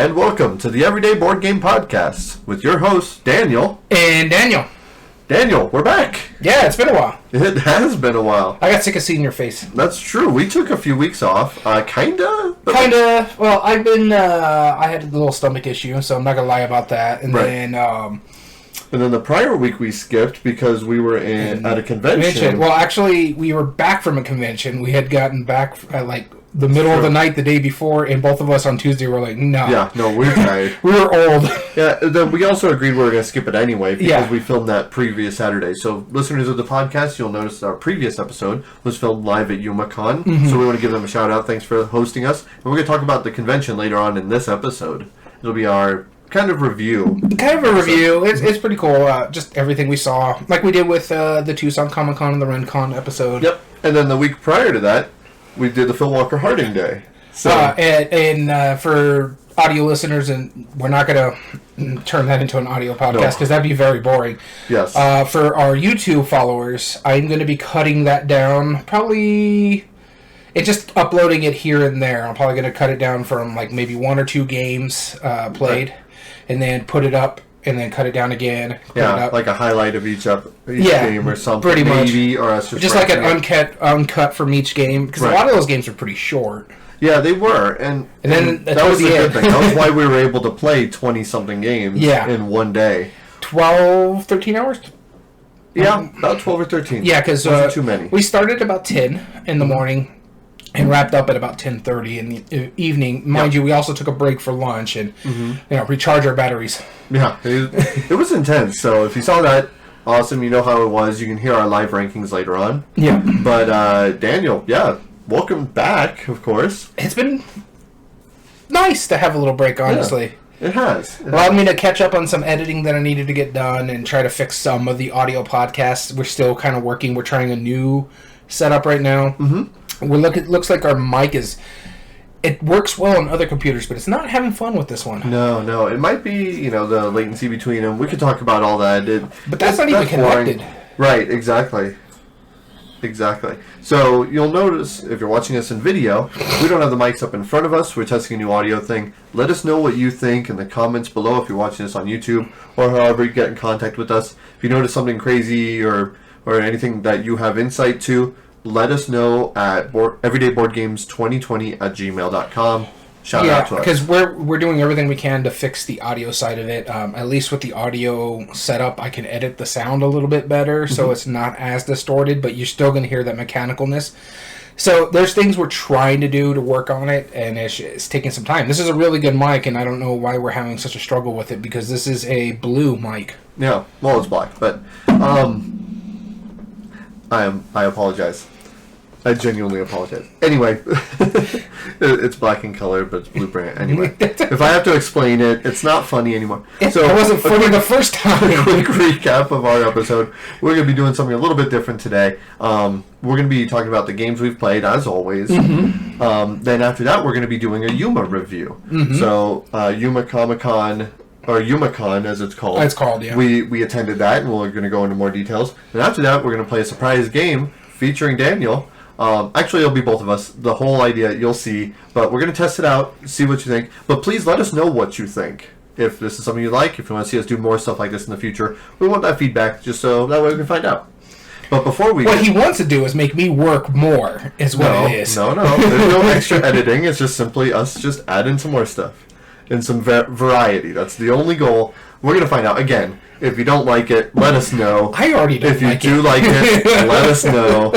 and welcome to the Everyday Board Game Podcast with your hosts, Daniel. And Daniel. Daniel, we're back. Yeah, it's been a while. It has been a while. I got sick of seeing your face. That's true. We took a few weeks off. Kinda. Well, I've been, I had a little stomach issue, so I'm not going to lie about that. And then, And then the prior week we skipped because we were at a convention. Well, actually, we were back from a convention. We had gotten back at, the middle of the night the day before, and both of us on Tuesday were like, no. Yeah, no, we're tired. We were old. Yeah, then we also agreed we were going to skip it anyway because we filmed that previous Saturday. So, listeners of the podcast, you'll notice our previous episode was filmed live at YumaCon. Mm-hmm. So, we want to give them a shout out. Thanks for hosting us. And we're going to talk about the convention later on in this episode. It'll be our kind of review. Review. It's pretty cool. Just everything we saw, like we did with the Tucson Comic Con and the RenCon episode. Yep. And then the week prior to that, we did the Phil Walker Harding Day. So and for audio listeners, and we're not going to turn that into an audio podcast because that'd be very boring. Yes. For our YouTube followers, I'm going to be cutting that down. Probably, it's just uploading it here and there. I'm probably going to cut it down from maybe one or two games played, and then put it up. And then cut it down again. Yeah, like a highlight of each game or something. Pretty much. Maybe, or just like an uncut from each game. Because a lot of those games are pretty short. Yeah, they were. And then that was the good thing. That was why we were able to play 20-something games in one day. 12, 13 hours? Yeah, about 12 or 13. Yeah, because too many. We started about 10 in the morning. And wrapped up at about 10:30 in the evening. Mind you, we also took a break for lunch and recharge our batteries. Yeah, it was intense. So if you saw that, awesome. You know how it was. You can hear our live rankings later on. Yeah. But Daniel, welcome back. Of course, it's been nice to have a little break. Honestly, it has. Allowed me to catch up on some editing that I needed to get done and try to fix some of the audio podcasts. We're still kind of working. We're trying a new setup right now. Mm-hmm. It looks like our mic it works well on other computers, but it's not having fun with this one. No. It might be, the latency between them. We could talk about all that. But that's not even connected. Boring. Right, exactly. So you'll notice, if you're watching us in video, we don't have the mics up in front of us. We're testing a new audio thing. Let us know what you think in the comments below if you're watching us on YouTube or however you get in contact with us. If you notice something crazy or anything that you have insight to, let us know at everydayboardgames2020@gmail.com. Shout out to us. Because we're doing everything we can to fix the audio side of it. At least with the audio setup, I can edit the sound a little bit better, so it's not as distorted, but you're still going to hear that mechanicalness. So there's things we're trying to do to work on it, and it's taking some time. This is a really good mic, and I don't know why we're having such a struggle with it, because this is a blue mic. Yeah, well, it's black, but I apologize. I genuinely apologize. Anyway, it's black in color, but it's blue brand. Anyway, if I have to explain it, it's not funny anymore. It wasn't funny the first time. A quick recap of our episode. We're going to be doing something a little bit different today. We're going to be talking about the games we've played, as always. Mm-hmm. Then after that, we're going to be doing a Yuma review. Mm-hmm. So, Yuma Comic-Con, or YumaCon as it's called. It's called, yeah. We attended that, and we're going to go into more details. And after that, we're going to play a surprise game featuring Daniel. Actually, it'll be both of us. The whole idea, you'll see. But we're going to test it out, see what you think. But please let us know what you think. If this is something you like, if you want to see us do more stuff like this in the future, we want that feedback just so that way we can find out. But before we... What he wants to do is make me work more, is what it is. No. There's no extra editing. It's just simply us just adding some more stuff. And some variety. That's the only goal. We're going to find out. Again, if you don't like it, let us know. I already don't like it. If you do like it, let us know.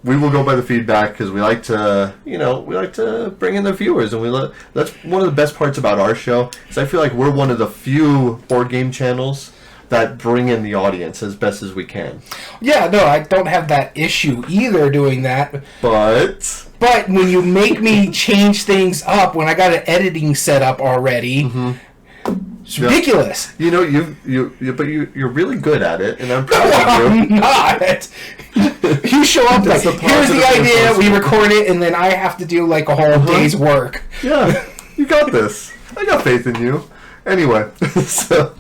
We will go by the feedback because we like to, bring in the viewers, and that's one of the best parts about our show. Is I feel like we're one of the few board game channels that bring in the audience as best as we can. Yeah, no, I don't have that issue either doing that. But when you make me change things up when I got an editing set up already. Mm-hmm. It's ridiculous. You're really good at it, and I'm proud of you. I'm not. You show up here's the idea, we record it, and then I have to do a whole day's work. Yeah, you got this. I got faith in you. Anyway, so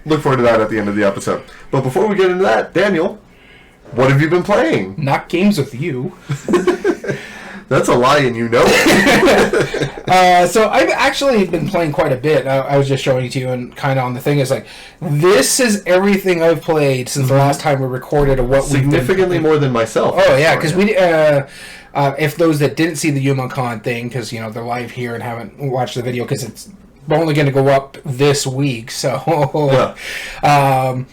look forward to that at the end of the episode. But before we get into that, Daniel, what have you been playing? Not games with you. That's a lie, and you know it. So I've actually been playing quite a bit. I was just showing it to you, and kind of on the thing is like, this is everything I've played since the last time we recorded of what we've been... Significantly more than myself. Oh, yeah, because we... if those that didn't see the YumaCon thing, because, they're live here and haven't watched the video, because it's only going to go up this week, so... Yeah.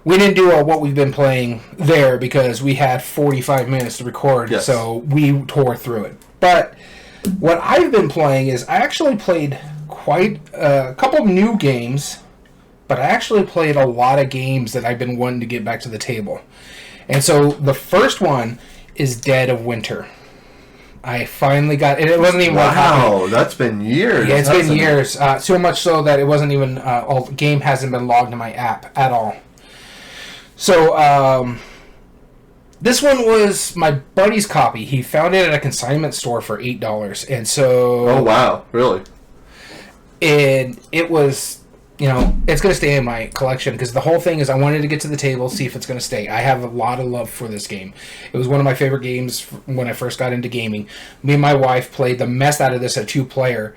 We didn't do what we've been playing there because we had 45 minutes to record, so we tore through it. But what I've been playing is I actually played quite a couple new games, but I actually played a lot of games that I've been wanting to get back to the table. And so the first one is Dead of Winter. I finally got it. It wasn't even one copy. Wow, that's been years. Yeah, it's been years. So much so that it wasn't even... the game hasn't been logged in my app at all. So, this one was my buddy's copy. He found it at a consignment store for $8. And so... Oh, wow. Really? And it was, it's going to stay in my collection because the whole thing is I wanted to get to the table, see if it's going to stay. I have a lot of love for this game. It was one of my favorite games when I first got into gaming. Me and my wife played the mess out of this at 2-player.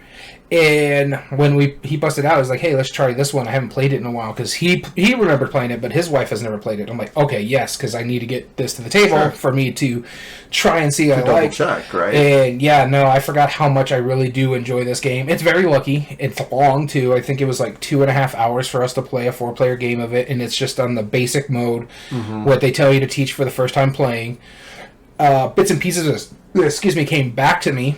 And when he busted out, I was like, hey, let's try this one. I haven't played it in a while because he remembered playing it, but his wife has never played it. I'm like, okay, yes, because I need to get this to the table for me to try and see what I like. Check, right? And yeah, no, I forgot how much I really do enjoy this game. It's very lucky. It's long too. I think it was like 2.5 hours for us to play a 4-player game of it, and it's just on the basic mode, what they tell you to teach for the first time playing. Bits and pieces, came back to me.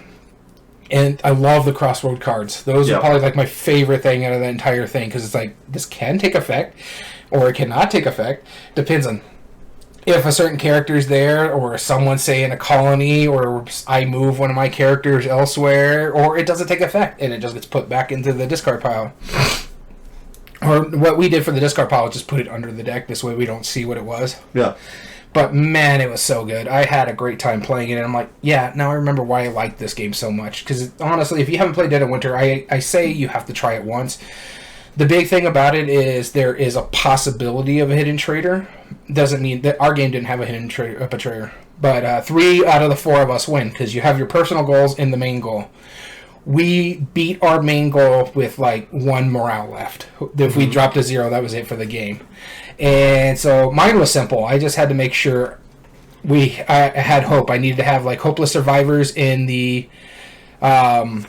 And I love the crossroad cards. Those are probably like my favorite thing out of the entire thing because it's like this can take effect or it cannot take effect. Depends on if a certain character is there or someone, say, in a colony or I move one of my characters elsewhere or it doesn't take effect and it just gets put back into the discard pile. Or what we did for the discard pile, just put it under the deck. This way we don't see what it was. Yeah. But man, it was so good. I had a great time playing it, and I'm like, yeah, now I remember why I liked this game so much. Because honestly, if you haven't played Dead of Winter, I say you have to try it once. The big thing about it is there is a possibility of a hidden traitor. Doesn't mean that our game didn't have a hidden betrayer. But 3 out of the 4 of us win, because you have your personal goals and the main goal. We beat our main goal with like 1 morale left. If we dropped a 0, that was it for the game. And so mine was simple. I just had to make sure I had hope. I needed to have like hopeless survivors in the thing.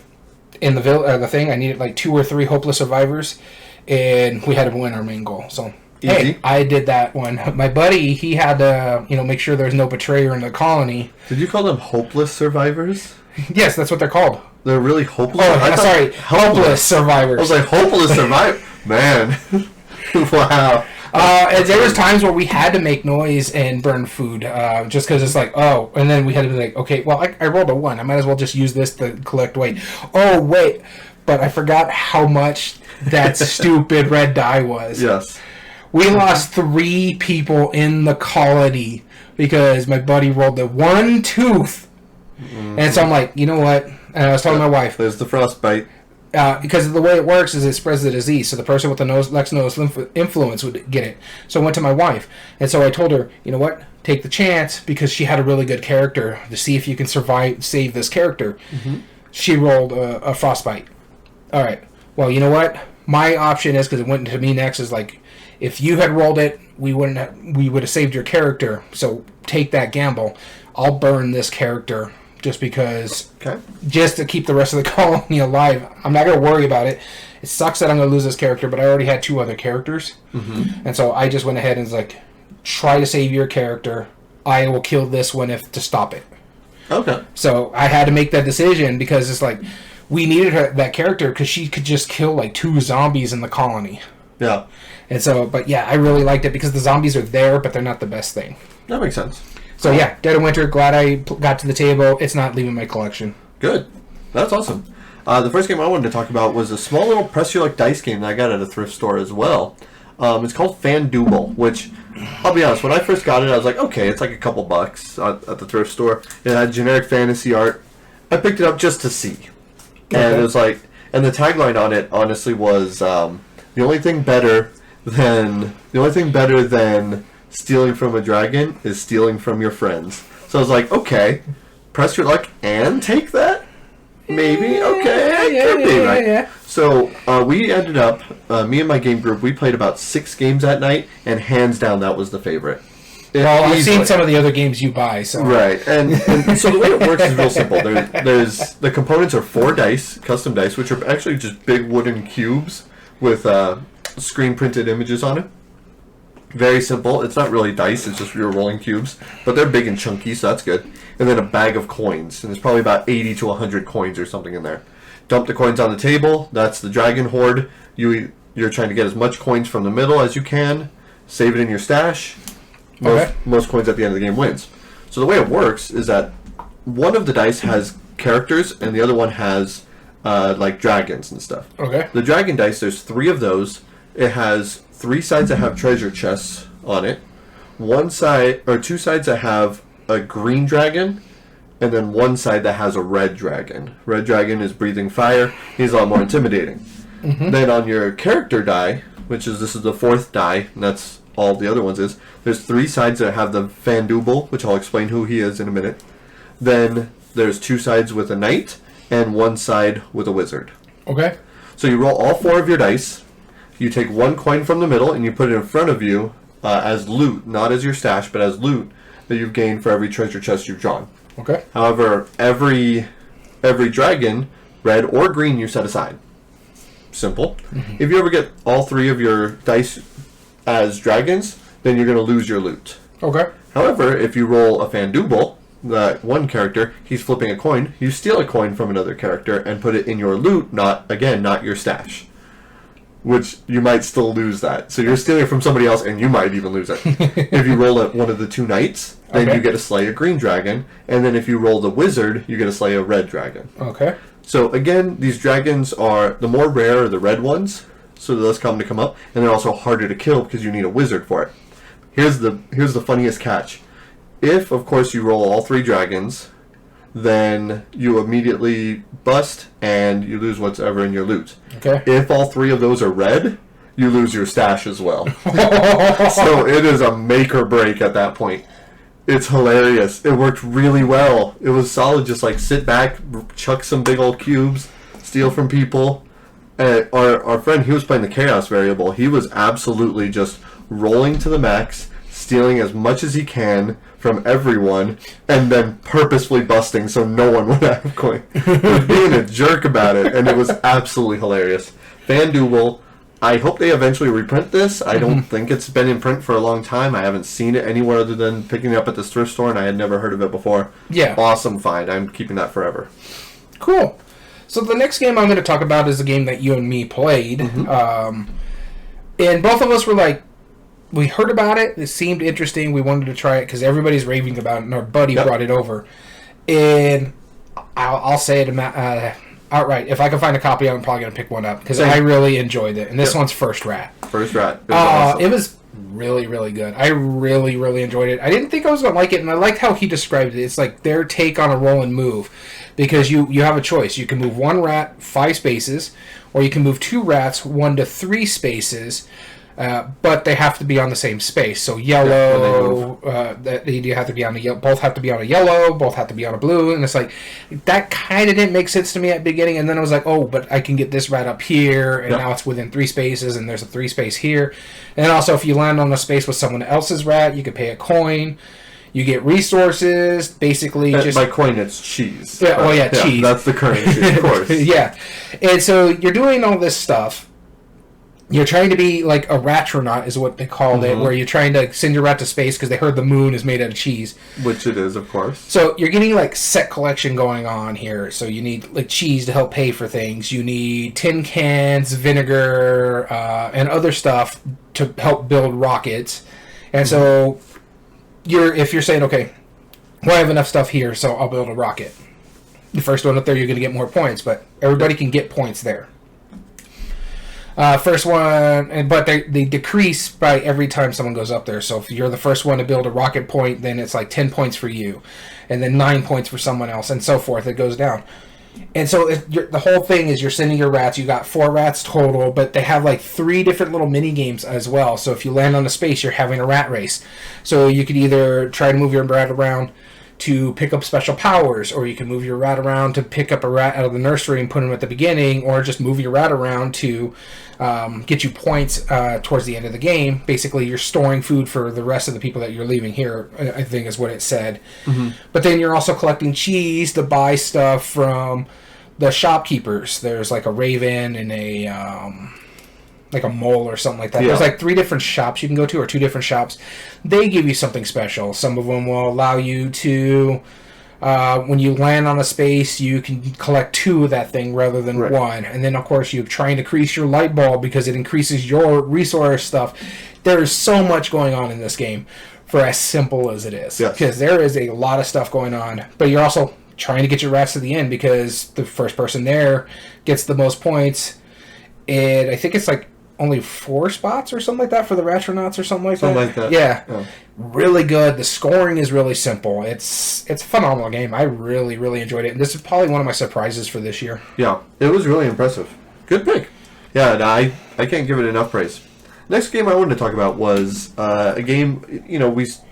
I needed like 2 or 3 hopeless survivors, and we had to win our main goal. So easy. Hey, I did that one. My buddy, he had to make sure there's no betrayer in the colony. Did you call them hopeless survivors? Yes, that's what they're called. They're really hopeless. Oh, sorry, hopeless survivors. I was like, hopeless survivor, man. Wow. And there was times where we had to make noise and burn food, just because it's like, oh, and then we had to be like, okay, well, I rolled a 1. I might as well just use this to collect weight. Oh, wait, but I forgot how much that stupid red die was. Yes. We lost 3 people in the colony because my buddy rolled the 1 tooth. And so I'm like, you know what? And I was telling my wife. There's the frostbite. Because the way it works is it spreads the disease, so the person with the next nose influence would get it. So I went to my wife, and so I told her, you know what, take the chance, because she had a really good character, to see if you can save this character. She rolled a frostbite. All right, well, you know what, my option is, because it went to me next, is like, if you had rolled it, we would have saved your character, so take that gamble. I'll burn this character. Just because, just to keep the rest of the colony alive. I'm not going to worry about it. It sucks that I'm going to lose this character, but I already had 2 other characters. And so I just went ahead and was like, try to save your character. I will kill this one to stop it. Okay. So I had to make that decision because it's like, we needed that character because she could just kill like 2 zombies in the colony. Yeah. And so, but yeah, I really liked it because the zombies are there, but they're not the best thing. That makes sense. So yeah, Dead of Winter, glad I got to the table. It's not leaving my collection. Good. That's awesome. The first game I wanted to talk about was a small little press your luck dice game that I got at a thrift store as well. It's called FanDuel, which, I'll be honest, when I first got it, I was like, okay, it's like a couple bucks at the thrift store. It had generic fantasy art. I picked it up just to see. And it was like, and the tagline on it, honestly, was the only thing better than stealing from a dragon is stealing from your friends. So I was like, okay, press your luck and take that? Maybe. Okay. Could be, right? Yeah. So we ended up, me and my game group, we played about 6 games that night, and hands down that was the favorite. Well, I've Easily. seen some of the other games you buy, so... Right, and so the way it works is real simple. There's the components are 4 dice, custom dice, which are actually just big wooden cubes with screen printed images on it. Very simple. It's not really dice, it's just your rolling cubes, but they're big and chunky, so that's good. And then a bag of coins, and there's probably about 80 to 100 coins or something in there. Dump the coins on the table. That's the dragon hoard. You're trying to get as much coins from the middle as you can. Save it in your stash. Most coins at the end of the game wins. So the way it works is that one of the dice has characters and the other one has like dragons and stuff. Okay. The dragon dice, there's 3 of those. It has 3 sides that have treasure chests on it. 2 sides that have a green dragon, and then 1 side that has a red dragon. Red dragon is breathing fire. He's a lot more intimidating. Mm-hmm. Then on your character die, this is the 4th die, and that's all the other ones is, there's 3 sides that have the Fandooble, which I'll explain who he is in a minute. Then there's 2 sides with a knight, and 1 side with a wizard. Okay. So you roll all 4 of your dice, you take 1 coin from the middle, and you put it in front of you as loot, not as your stash, but as loot that you've gained for every treasure chest you've drawn. Okay. However, every dragon, red or green, you set aside. Simple. Mm-hmm. If you ever get all 3 of your dice as dragons, then you're going to lose your loot. Okay. However, if you roll a Fandooble, that one character, he's flipping a coin, you steal a coin from another character and put it in your loot, not your stash. Which you might still lose that. So you're stealing it from somebody else and you might even lose it. If you roll one of the 2 knights, then you get to slay a green dragon, and then if you roll the wizard, you get to slay a red dragon. Okay. So again, these dragons are, the more rare are the red ones, so they're less common to come up, and they're also harder to kill because you need a wizard for it. Here's the funniest catch. If, of course, you roll all 3 dragons, then you immediately bust and you lose whatever in your loot. Okay. If all 3 of those are red, you lose your stash as well. So it is a make or break at that point. It's hilarious. It worked really well. It was solid. Just like sit back, chuck some big old cubes, steal from people. Our friend, he was playing the chaos variable. He was absolutely just rolling to the max, stealing as much as he can from everyone, and then purposefully busting so no one would have coin. Being a jerk about it, and it was absolutely hilarious. Fandooble, I hope they eventually reprint this. I don't think it's been in print for a long time. I haven't seen it anywhere other than picking it up at this thrift store, and I had never heard of it before. Yeah. Awesome find. I'm keeping that forever. Cool. So the next game I'm going to talk about is a game that you and me played. Mm-hmm. And both of us were like, we heard about it. It seemed interesting. We wanted to try it because everybody's raving about it, and our buddy brought it over. And I'll say it outright. If I can find a copy, I'm probably going to pick one up because I really enjoyed it. And this one's First Rat. First Rat. It was awesome. It was really, really good. I really, really enjoyed it. I didn't think I was going to like it, and I liked how he described it. It's like their take on a roll and move because you have a choice. You can move 1 rat 5 spaces, or you can move 2 rats 1 to 3 spaces. But they have to be on the same space. So yellow, you have to be on a both have to be on a yellow, both have to be on a blue, and it's like that kind of didn't make sense to me at the beginning. And then I was like, oh, but I can get this rat up here, and now it's within 3 spaces, and there's a 3 space here. And then also, if you land on a space with someone else's rat, you could pay a coin. You get resources, basically. Just by coin, it's cheese. Yeah, cheese. That's the currency, of course. Yeah, and so you're doing all this stuff. You're trying to be like a ratronaut is what they called it, where you're trying to send your rat to space because they heard the moon is made out of cheese. Which it is, of course. So you're getting like set collection going on here. So you need like cheese to help pay for things. You need tin cans, vinegar, and other stuff to help build rockets. And so if you're saying, okay, well, I have enough stuff here, so I'll build a rocket. The first one up there, you're going to get more points, but everybody can get points there. First one, but they decrease by every time someone goes up there. So if you're the first one to build a rocket point, then it's like 10 points for you, and then 9 points for someone else, and so forth. It goes down. And so the whole thing is you're sending your rats. You got 4 rats total, but they have like 3 different little mini games as well. So if you land on a space, you're having a rat race. So you could either try to move your rat around to pick up special powers, or you can move your rat around to pick up a rat out of the nursery and put him at the beginning, or just move your rat around to get you points towards the end of the game. Basically, you're storing food for the rest of the people that you're leaving here, I think is what it said. Mm-hmm. But then you're also collecting cheese to buy stuff from the shopkeepers. There's like a raven and like a mole or something like that. Yeah. There's like 3 different shops you can go to, or 2 different shops. They give you something special. Some of them will allow you to, when you land on a space, you can collect 2 of that thing rather than 1. And then, of course, you try and decrease your light bulb because it increases your resource stuff. There is so much going on in this game for as simple as it is. Yes. Because there is a lot of stuff going on. But you're also trying to get your rats to the end because the first person there gets the most points. And I think it's like only 4 spots or something like that for the Ratronauts or something like that. Yeah. Really good. The scoring is really simple. It's a phenomenal game. I really, really enjoyed it. And this is probably one of my surprises for this year. Yeah, it was really impressive. Good pick. Yeah, and I can't give it enough praise. Next game I wanted to talk about was a game,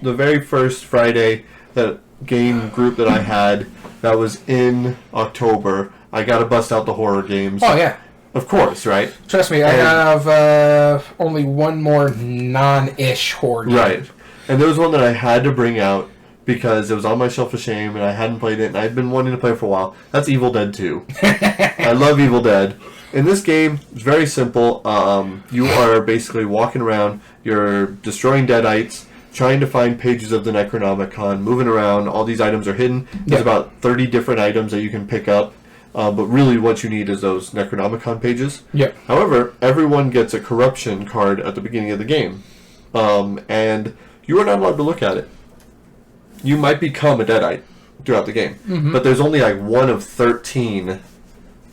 the very first Friday, that game group that I had that was in October. I got to bust out the horror games. Oh, yeah. Of course, right? Trust me, I have only one more non-ish horror game. Right. And there was one that I had to bring out because it was on my shelf of shame and I hadn't played it and I'd been wanting to play it for a while. That's Evil Dead 2. I love Evil Dead. In this game, it's very simple. You are basically walking around, you're destroying deadites, trying to find pages of the Necronomicon, moving around. All these items are hidden. There's about 30 different items that you can pick up. But really what you need is those Necronomicon pages. Yep. However, everyone gets a corruption card at the beginning of the game. And you are not allowed to look at it. You might become a deadite throughout the game. Mm-hmm. But there's only like 1 of 13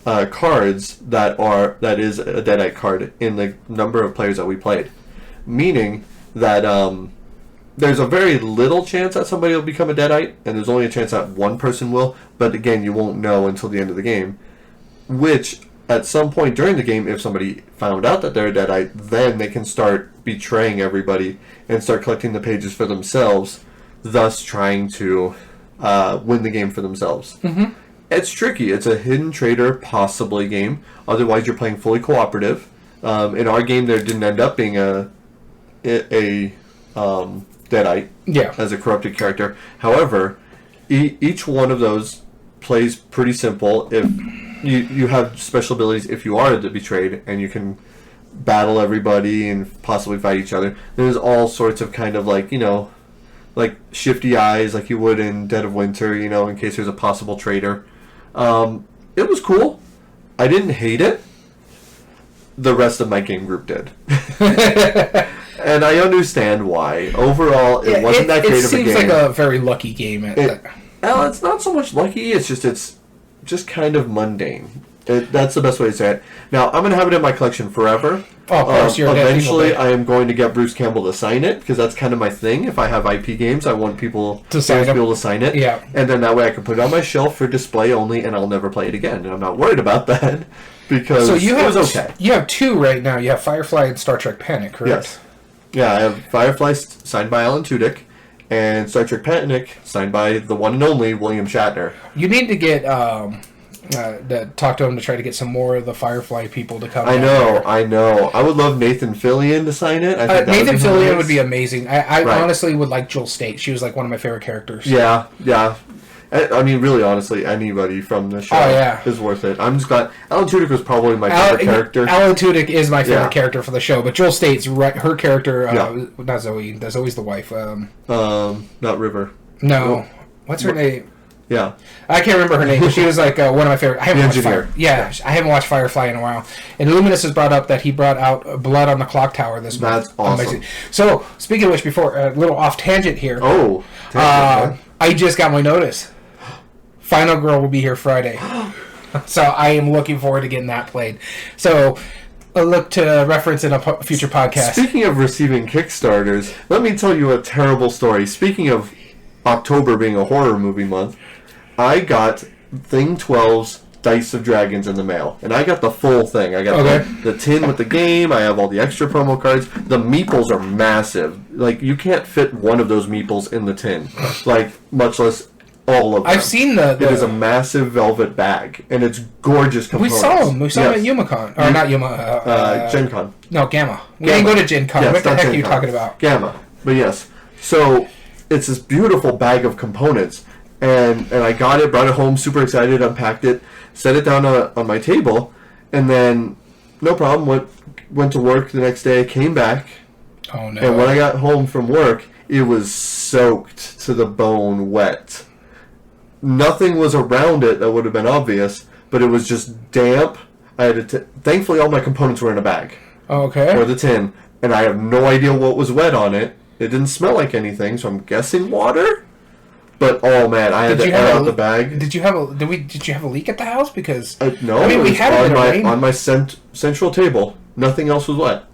cards that is a deadite card in the number of players that we played. Meaning that there's a very little chance that somebody will become a deadite, and there's only a chance that one person will, but again, you won't know until the end of the game. Which, at some point during the game, if somebody found out that they're a deadite, then they can start betraying everybody and start collecting the pages for themselves, thus trying to win the game for themselves. Mm-hmm. It's tricky. It's a hidden traitor, possibly game. Otherwise, you're playing fully cooperative. In our game, there didn't end up being a deadite as a corrupted character. However, each one of those plays pretty simple. If you have special abilities if you are the betrayed, and you can battle everybody and possibly fight each other. There's all sorts of kind of like shifty eyes like you would in Dead of Winter, in case there's a possible traitor. It was cool. I didn't hate it. The rest of my game group did. And I understand why. Overall, it wasn't that great of a game. It seems like a very lucky game. Well, it's not so much lucky. It's just kind of mundane. That's the best way to say it. Now, I'm going to have it in my collection forever. Oh, of course. Eventually, I am going to get Bruce Campbell to sign it, because that's kind of my thing. If I have IP games, I want people to be able to sign it. Yeah. And then that way I can put it on my shelf for display only, and I'll never play it again. And I'm not worried about that, because it was okay. You have 2 right now. You have Firefly and Star Trek Panic, correct? Yes. Yeah, I have Firefly signed by Alan Tudyk, and Star Trek Panic signed by the one and only William Shatner. You need to get talk to him to try to get some more of the Firefly people to come. I know. I would love Nathan Fillion to sign it. I think Nathan Fillion would be amazing. I honestly would like Jewel Staite. She was like one of my favorite characters. Yeah. I mean, really, honestly, anybody from the show is worth it. I'm just glad. Alan Tudyk was probably my favorite character. Alan Tudyk is my favorite character for the show, but Jewel Staite's her character, not Zoe. That's always the wife. Not River. No. What's her name? Yeah. I can't remember her name, but she was like one of my favorite. I haven't watched Firefly in a while. And Luminous has brought up that he brought out Blood on the Clock Tower this month. That's awesome. Amazing. So, speaking of which, before, a little off tangent here. Oh. I just got my notice. Final Girl will be here Friday. So, I am looking forward to getting that played. So, I'll look to reference in a future podcast. Speaking of receiving Kickstarters, let me tell you a terrible story. Speaking of October being a horror movie month, I got Thing 12's Dice of Dragons in the mail. And I got the full thing. I got the tin with the game. I have all the extra promo cards. The meeples are massive. Like, you can't fit one of those meeples in the tin. Like, much less all of them. I've seen the It is a massive velvet bag, and it's gorgeous components. We saw them. We saw them at YumaCon. Or not Yuma. Gen Con. No, Gamma. We didn't go to Gen Con. Yes, what the heck Gen are you Con. talking about? Gamma. But yes. So, it's this beautiful bag of components. And I got it, brought it home, super excited, unpacked it, set it down on my table, and then, no problem, went to work the next day, came back. Oh, no. And when I got home from work, it was soaked to the bone wet. Nothing was around it that would have been obvious, but it was just damp. I had to thankfully, all my components were in a bag. Okay. Or the tin. And I have no idea what was wet on it. It didn't smell like anything, so I'm guessing water? But oh man, I had to air out the bag. Did you have a leak at the house? Because no, I mean, we had it on my central table. Nothing else was wet.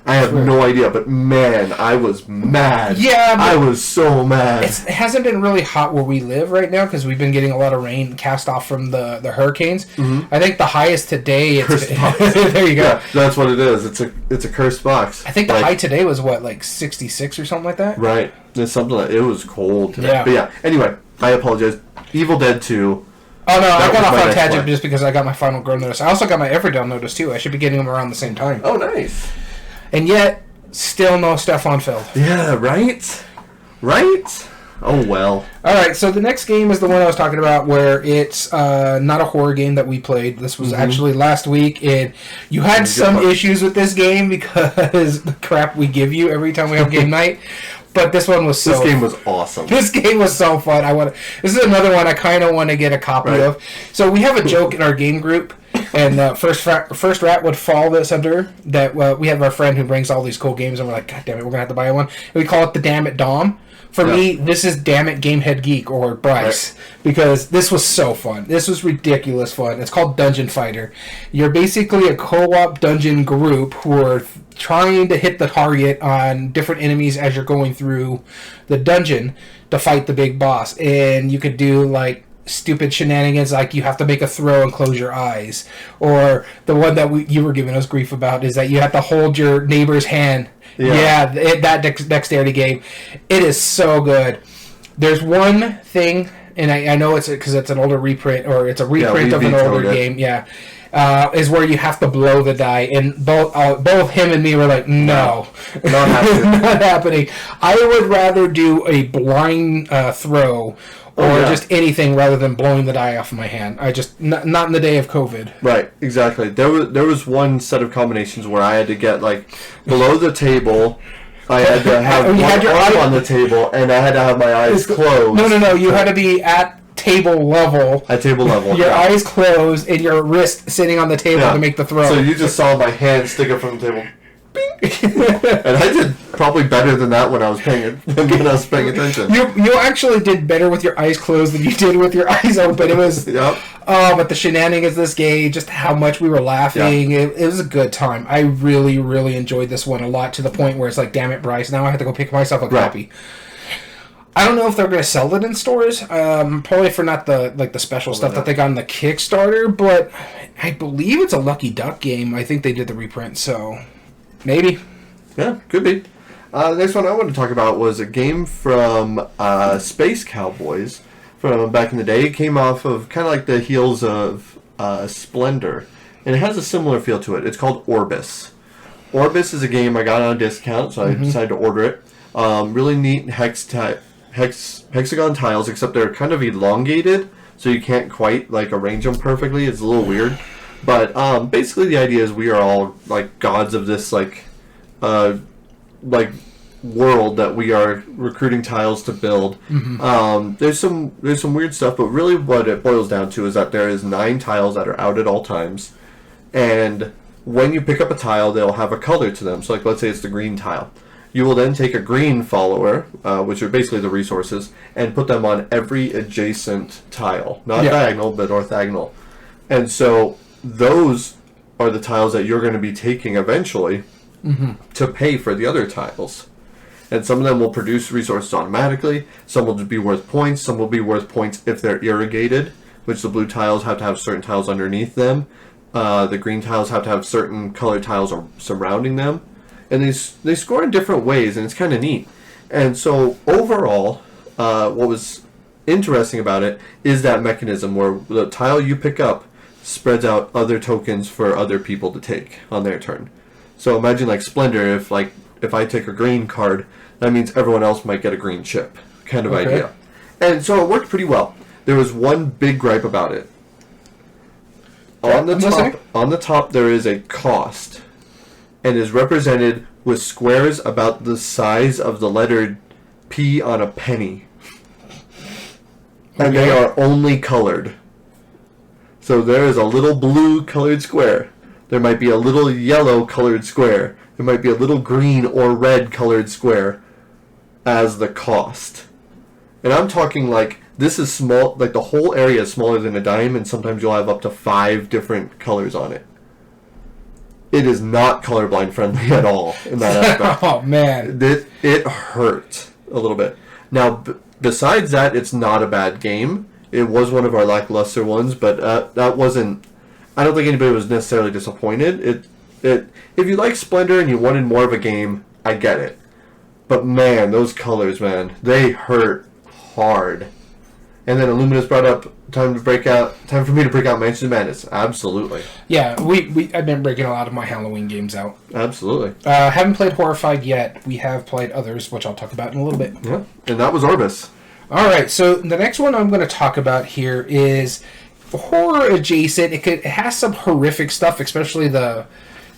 I have no idea, but man, I was mad. Yeah, I was so mad. It hasn't been really hot where we live right now because we've been getting a lot of rain cast off from the hurricanes. Mm-hmm. I think the highest today. There you go. Yeah, that's what it is. It's a cursed box. I think the high today was what, like 66 or something like that. Right. It's something like it was cold today. Yeah. But yeah. Anyway, I apologize. Evil Dead 2. Oh no, I got off on tangent just because I got my Final Girl notice. I also got my Everdell notice too. I should be getting them around the same time. Oh, nice. And yet, still no Stefan Feld. Yeah, right? Right? Oh, well. Alright, so the next game is the one I was talking about where it's not a horror game that we played. This was actually last week, and you had some issues with this game because the crap we give you every time we have game night. But this one was so... This game was awesome. This game was so fun. This is another one I kind of want to get a copy of. So we have a joke in our game group, and First Rat would fall this under, that we have our friend who brings all these cool games, and we're like, God damn it, we're going to have to buy one. And we call it the Damn It Dom. For me, this is Damn It Gamehead Geek or Bryce, because this was so fun. This was ridiculous fun. It's called Dungeon Fighter. You're basically a co-op dungeon group who are trying to hit the target on different enemies as you're going through the dungeon to fight the big boss. And you could do, like, stupid shenanigans like you have to make a throw and close your eyes. Or the one that you were giving us grief about is that you have to hold your neighbor's hand. That dexterity game. It is so good. There's one thing, and I know it's because it's an older reprint, or it's a reprint of an older game. Yeah. Is where you have to blow the die, and both him and me were like, no, not happening. Not happening. I would rather do a blind throw or just anything rather than blowing the die off of my hand. I just not in the day of COVID. Right, exactly. There was one set of combinations where I had to get like below the table. I had to have one arm on the table, and I had to have my eyes closed. No. You had to be at table level. At table level. Your eyes closed and your wrist sitting on the table to make the throw. So you just saw my hand stick up from the table. And I did probably better than that when I was paying attention. You actually did better with your eyes closed than you did with your eyes open. It was but the shenanigans of this game, just how much we were laughing, it was a good time. I really, really enjoyed this one a lot, to the point where it's like, damn it, Bryce, now I have to go pick myself a copy. I don't know if they're going to sell it in stores. Probably for not the special stuff that they got in the Kickstarter, but I believe it's a Lucky Duck game. I think they did the reprint, so maybe. Yeah, could be. The next one I wanted to talk about was a game from Space Cowboys from back in the day. It came off of kind of like the heels of Splendor, and it has a similar feel to it. It's called Orbis. Orbis is a game I got on a discount, so I decided to order it. Really neat hexagon tiles, except they're kind of elongated, so you can't quite like arrange them perfectly. It's a little weird, but basically the idea is we are all like gods of this like world that we are recruiting tiles to build. There's some weird stuff, but really what it boils down to is that there is 9 tiles that are out at all times, and when you pick up a tile, they'll have a color to them. So like, let's say it's the green tile. You will then take a green follower, which are basically the resources, and put them on every adjacent tile. Not diagonal, but orthogonal. And so those are the tiles that you're going to be taking eventually to pay for the other tiles. And some of them will produce resources automatically. Some will just be worth points. Some will be worth points if they're irrigated, which the blue tiles have to have certain tiles underneath them. The green tiles have to have certain colored tiles surrounding them. And they score in different ways, and it's kind of neat. And so overall, what was interesting about it is that mechanism where the tile you pick up spreads out other tokens for other people to take on their turn. So imagine like Splendor, if I take a green card, that means everyone else might get a green chip, kind of idea. And so it worked pretty well. There was one big gripe about it. On the top there is a cost, and is represented with squares about the size of the letter P on a penny. And they are only colored. So there is a little blue colored square. There might be a little yellow colored square. There might be a little green or red colored square as the cost. And I'm talking like, this is small, like the whole area is smaller than a dime, and sometimes you'll have up to 5 different colors on it. It is not colorblind friendly at all in that aspect. Oh, man. It hurt a little bit. Now, besides that, it's not a bad game. It was one of our lackluster ones, but that wasn't... I don't think anybody was necessarily disappointed. If you like Splendor and you wanted more of a game, I get it. But man, those colors, man, they hurt hard. And then Illuminous brought up time for me to break out Mansion of Madness. Absolutely. Yeah, I've been breaking a lot of my Halloween games out. Absolutely. Haven't played Horrified yet. We have played others, which I'll talk about in a little bit. Yeah, and that was Orbis. All right, so the next one I'm going to talk about here is horror adjacent. It has some horrific stuff, especially the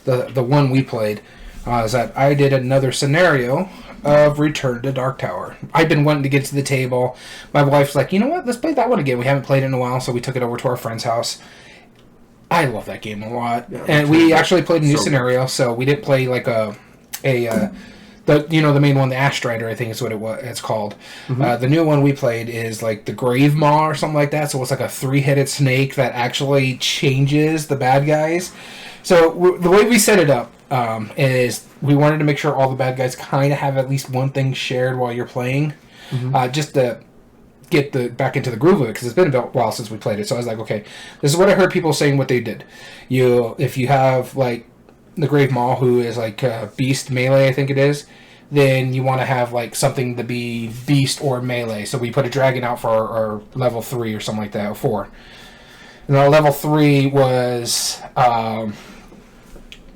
one we played. Is that I did another scenario of Return to Dark Tower. I've been wanting to get to the table. My wife's like, you know what? Let's play that one again. We haven't played it in a while, so we took it over to our friend's house. I love that game a lot, and we actually played a new scenario. So we didn't play like the main one, the Ash Strider, I think is what it's called. Mm-hmm. The new one we played is like the Grave Maw or something like that. So it's like a 3-headed snake that actually changes the bad guys. So the way we set it up is we wanted to make sure all the bad guys kind of have at least one thing shared while you're playing, just to get back into the groove of it, because it's been a while since we played it. So I was like, okay, this is what I heard people saying what they did. If you have like the Grave Maw, who is like beast melee, I think it is, then you want to have like something to be beast or melee. So we put a dragon out for our level 3 or something like that, or 4. And our level 3 was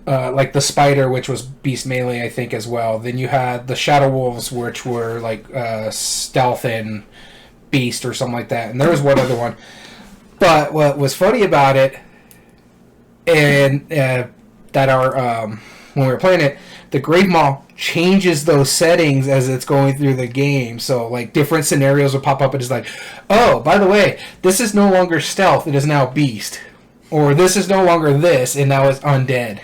like the spider, which was beast melee, I think, as well. Then you had the shadow wolves, which were like stealth and beast or something like that. And there was one other one. But what was funny about it, and that our when we were playing it, the Grave Maw changes those settings as it's going through the game. So like different scenarios will pop up and it's like, oh, by the way, this is no longer stealth, it is now beast. Or this is no longer this, and now it's undead.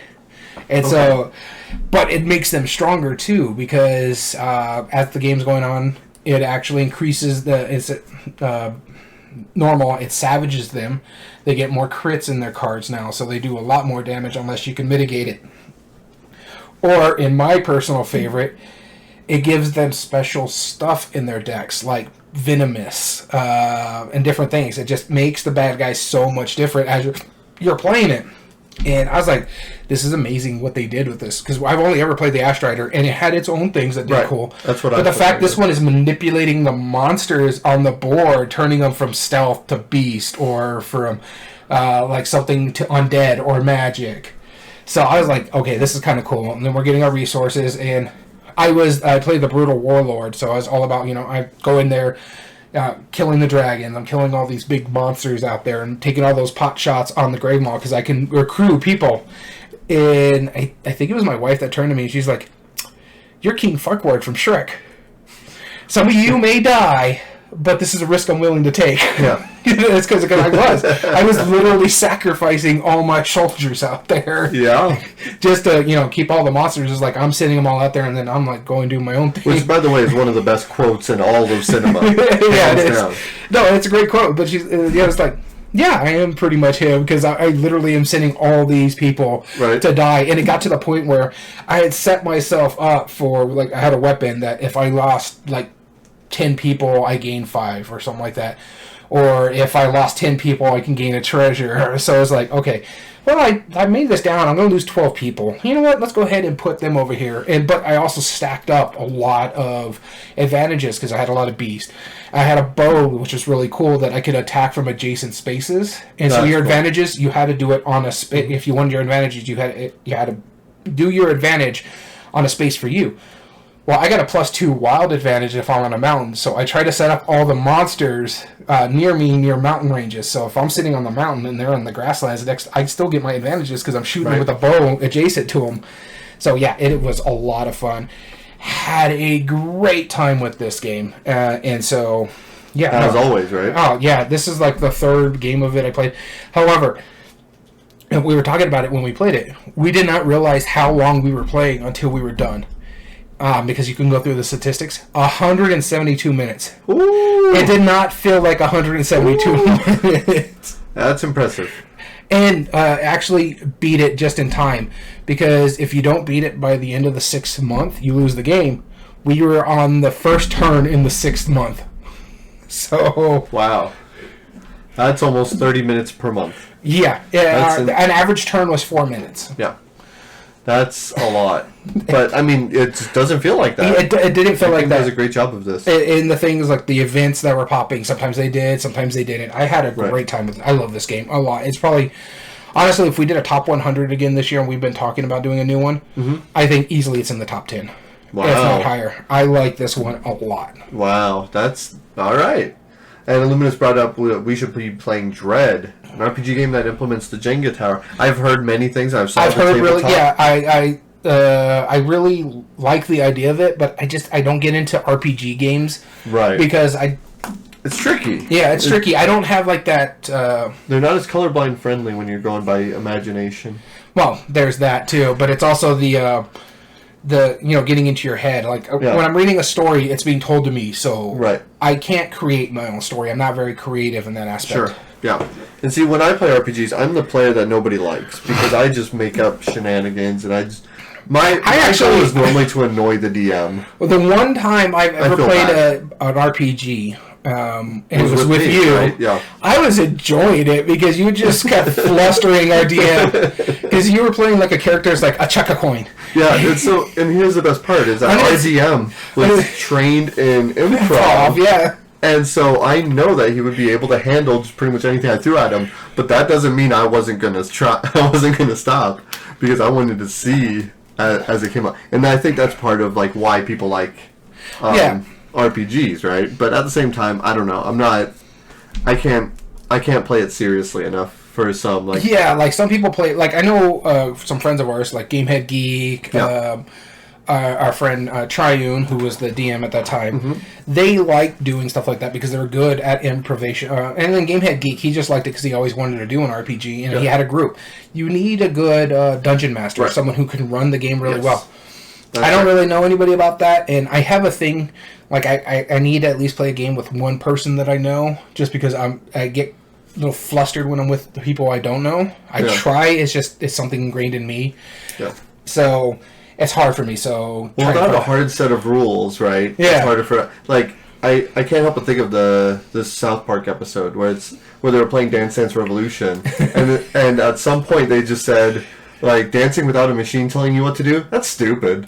And so, but it makes them stronger too, because as the game's going on, it actually increases normal, it savages them. They get more crits in their cards now, so they do a lot more damage unless you can mitigate it. Or, in my personal favorite, it gives them special stuff in their decks, like Venomous, and different things. It just makes the bad guys so much different as you're playing it. And I was like, this is amazing what they did with this, because I've only ever played the Ash Strider, and it had its own things that did cool. That's what. But the fact this one is manipulating the monsters on the board, turning them from stealth to beast, or from like something to undead or magic. So I was like, okay, this is kind of cool. And then we're getting our resources, and I played the Brutal Warlord, so I was all about, I go in there, killing the dragons. I'm killing all these big monsters out there and taking all those pot shots on the Grave Maw because I can recruit people. And I think it was my wife that turned to me and she's like, "You're King Farquaad from Shrek. Some of you may die, but this is a risk I'm willing to take." Yeah. It's because I was literally sacrificing all my soldiers out there. Yeah. Just to, keep all the monsters. It's like I'm sending them all out there and then I'm like going do my own thing. Which, by the way, is one of the best quotes in all of cinema. Yeah, it is. No, it's a great quote, but it's like, yeah, I am pretty much him, because I literally am sending all these people to die. And it got to the point where I had set myself up for, like, I had a weapon that if I lost, like, 10 people, I gained 5 or something like that. Or if I lost 10 people, I can gain a treasure. So it's like, okay, well, I made this down. I'm going to lose 12 people. You know what? Let's go ahead and put them over here. But I also stacked up a lot of advantages because I had a lot of beast. I had a bow, which was really cool, that I could attack from adjacent spaces. And so your advantages, you had to do it on a space. If you wanted your advantages, you had to do your advantage on a space for you. Well, I got a +2 wild advantage if I'm on a mountain, so I try to set up all the monsters near me, near mountain ranges. So if I'm sitting on the mountain and they're on the grasslands next, I still get my advantages because I'm shooting them with a bow adjacent to them. So yeah, it was a lot of fun. Had a great time with this game, and so yeah, as always, right? Oh yeah, this is like the third game of it I played. However, and we were talking about it when we played it. We did not realize how long we were playing until we were done. Because you can go through the statistics. 172 minutes. Ooh. It did not feel like 172 minutes. That's impressive. And actually beat it just in time. Because if you don't beat it by the end of the 6th month, you lose the game. We were on the first turn in the 6th month. So... Wow. That's almost 30 minutes per month. Yeah. An average turn was 4 minutes. Yeah. That's a lot. But, I mean, it doesn't feel like that. It didn't feel like that. Does a great job of this. In the things like the events that were popping, sometimes they did, sometimes they didn't. I had a great time with it. I love this game a lot. It's probably, honestly, if we did a top 100 again this year, and we've been talking about doing a new one, I think easily it's in the top 10. Wow. If not higher. I like this one a lot. Wow. That's all right. And Illuminous brought up we should be playing Dread, an RPG game that implements the Jenga tower. I've heard many things. I've heard really, yeah. I really like the idea of it, but I don't get into RPG games, right? Because it's tricky. Yeah, it's tricky. I don't have like that. They're not as colorblind friendly when you're going by imagination. Well, there's that too, but it's also the getting into your head. Like when I'm reading a story, it's being told to me, so I can't create my own story. I'm not very creative in that aspect. Sure. Yeah. And see, when I play RPGs, I'm the player that nobody likes because I just make up shenanigans and I just. My goal is normally to annoy the DM. Well, the one time I've ever played an RPG, and it was with you, right? Yeah. I was enjoying it because you just kept flustering our DM because you were playing like a character is like a chuck a coin. Yeah, and here's the best part is that our DM was trained in improv. Yeah. And so I know that he would be able to handle just pretty much anything I threw at him, but that doesn't mean I wasn't gonna try. I wasn't gonna stop because I wanted to see as it came up, and I think that's part of like why people like RPGs, right? But at the same time, I don't know. I can't play it seriously enough for some like. Yeah, like some people play. Like I know some friends of ours, like Gamehead Geek. Yeah. Our friend Triune, who was the DM at that time, they liked doing stuff like that because they were good at improvisation. And then Gamehead Geek, he just liked it because he always wanted to do an RPG, and he had a group. You need a good dungeon master, someone who can run the game really well. I don't really know anybody about that, and I have a thing, like I need to at least play a game with one person that I know, just because I get a little flustered when I'm with the people I don't know. I try, it's something ingrained in me. Yeah. So... It's hard for me, so... Well, without a hard set of rules, right? Yeah. It's harder for... Like, I can't help but think of this South Park episode where they were playing Dance Dance Revolution, and at some point they just said, like, dancing without a machine telling you what to do? That's stupid.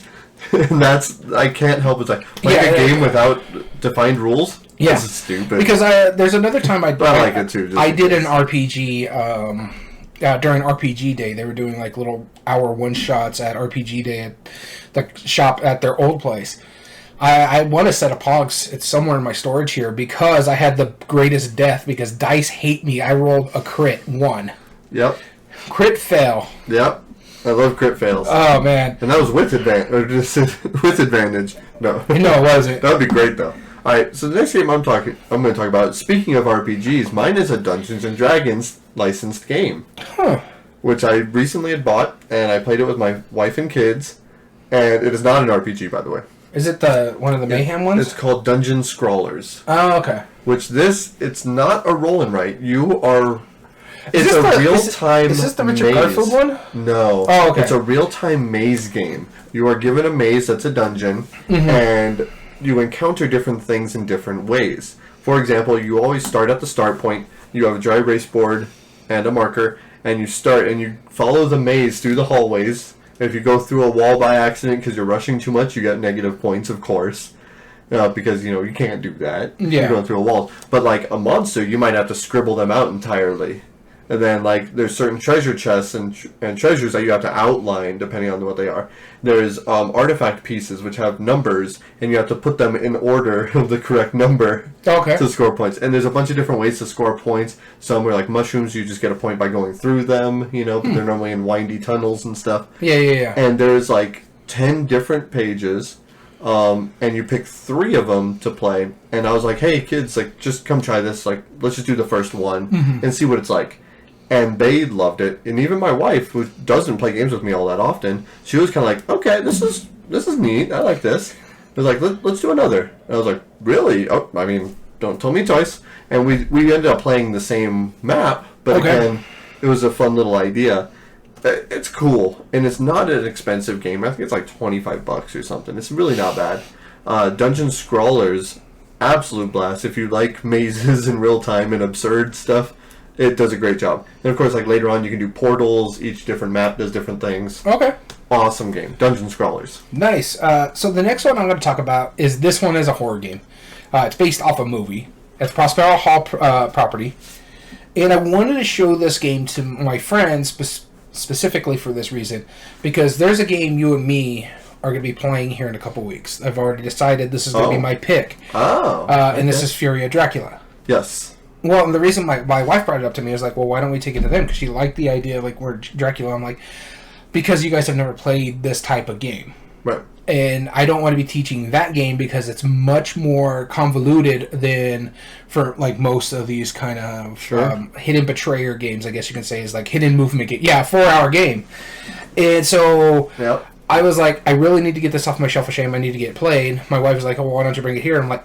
And I can't help but a game without defined rules? Yeah. This is stupid. Because there's another time I like it too. I did an RPG... during RPG Day, they were doing like little hour one-shots at RPG Day at the shop at their old place. I want a set of Pogs. It's somewhere in my storage here because I had the greatest death because dice hate me. I rolled a crit 1. Yep. Crit fail. Yep. I love crit fails. Oh, man. And that was with advantage. Or just with advantage. No. No, it wasn't. That would be great, though. Alright, so the next game I'm going to talk about, speaking of RPGs, mine is a Dungeons & Dragons licensed game. Huh. Which I recently had bought, and I played it with my wife and kids, and it is not an RPG, by the way. Is it one of the Mayhem ones? It's called Dungeon Scrawlers. Oh, okay. It's not a roll and write. It's a real-time maze. Is this the Richard Garfield one? No. Oh, okay. It's a real-time maze game. You are given a maze that's a dungeon, and you encounter different things in different ways. For example, you always start at the start point. You have a dry erase board and a marker, and you start and you follow the maze through the hallways. If you go through a wall by accident because you're rushing too much, you get negative points, of course. Because, you can't do that. Yeah. You're going through a wall. But, like, a monster, you might have to scribble them out entirely. And then, like, there's certain treasure chests and treasures that you have to outline, depending on what they are. There's artifact pieces, which have numbers, and you have to put them in order of the correct number to score points. And there's a bunch of different ways to score points. Some are like mushrooms, you just get a point by going through them, but they're normally in windy tunnels and stuff. Yeah. And there's, like, 10 different pages. And you pick 3 of them to play, and I was like, hey kids, like, just come try this, like, let's just do the first one and see what it's like. And they loved it, and even my wife, who doesn't play games with me all that often, she was kind of like, okay, this is neat, I like this. I was like, let's do another. And I was like, really? Oh, I mean, don't tell me twice. And we ended up playing the same map, but again, it was a fun little idea. It's cool, and it's not an expensive game. I think it's like $25 or something. It's really not bad. Dungeon Scrawlers, absolute blast. If you like mazes in real time and absurd stuff, it does a great job. And of course, like later on, you can do portals. Each different map does different things. Okay. Awesome game, Dungeon Scrawlers. Nice. So the next one I'm going to talk about is this one is a horror game. It's based off a movie. It's Prospero Hall property, and I wanted to show this game to my friends specifically for this reason, because there's a game you and me are going to be playing here in a couple weeks. I've already decided this is going to be my pick. And this is Fury of Dracula. Yes. Well, and the reason my wife brought it up to me is like, well, why don't we take it to them? Because she liked the idea of, like, we're Dracula. I'm like, because you guys have never played this type of game. Right. And I don't want to be teaching that game because it's much more convoluted than for, like, most of these kind of hidden betrayer games, I guess you can say, is like hidden movement game. Yeah, 4-hour game. And so I was like, I really need to get this off my shelf of shame. I need to get it played. My wife was like, oh, well, why don't you bring it here? I'm like,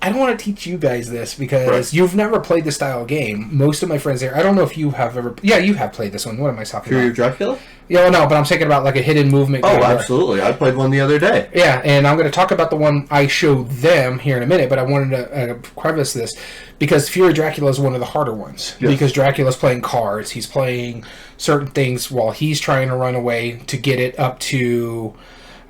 I don't want to teach you guys this because you've never played this style of game. Most of my friends there, I don't know if you have ever... Yeah, you have played this one. What am I talking about? Fury of Dracula? Yeah, well, no, but I'm thinking about like a hidden movement game. Oh, absolutely. I played one the other day. Yeah, and I'm going to talk about the one I showed them here in a minute, but I wanted to preface this because Fury of Dracula is one of the harder ones. Yes. Because Dracula's playing cards. He's playing certain things while he's trying to run away to get it up to...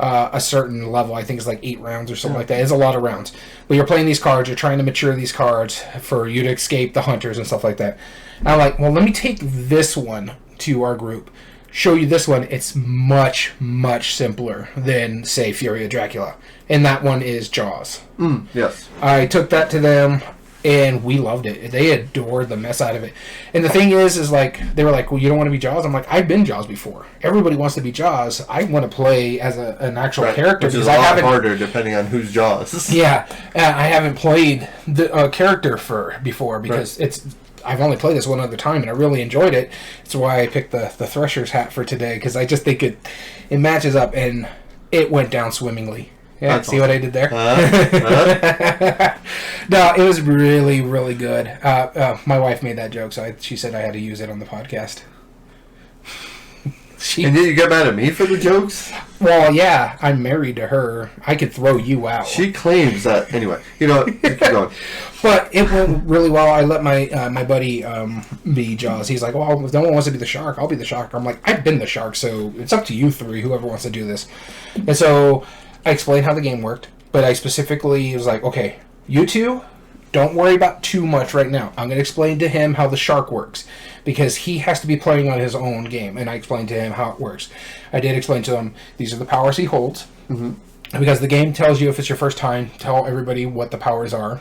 a certain level. I think it's like 8 rounds or something like that. It's a lot of rounds. But you're playing these cards, you're trying to mature these cards for you to escape the hunters and stuff like that. And I'm like, well, let me take this one to our group, show you this one. It's much, much simpler than, say, Fury of Dracula. And that one is Jaws. Yes. I took that to them, and we loved it. They adored the mess out of it. And the thing is like, they were like, well, you don't want to be Jaws? I'm like, I've been Jaws before. Everybody wants to be Jaws. I want to play as an actual character. Which is a lot harder depending on who's Jaws. Yeah. I haven't played the character before because I've only played this one other time, and I really enjoyed it. That's why I picked the Thresher's hat for today, because I just think it matches up, and it went down swimmingly. Yeah, that's see awesome. What I did there? No, it was really, really good. My wife made that joke, so she said I had to use it on the podcast. And did you get mad at me for the jokes? Well, yeah, I'm married to her. I could throw you out. She claims that. Anyway, keep going. But it went really well. I let my buddy be Jaws. He's like, well, if no one wants to be the shark, I'll be the shark. I'm like, I've been the shark, so it's up to you three, whoever wants to do this. And so I explained how the game worked, but I specifically was like, okay, you two, don't worry about too much right now. I'm going to explain to him how the shark works, because he has to be playing on his own game, and I explained to him how it works. I did explain to him, these are the powers he holds, because the game tells you if it's your first time, tell everybody what the powers are.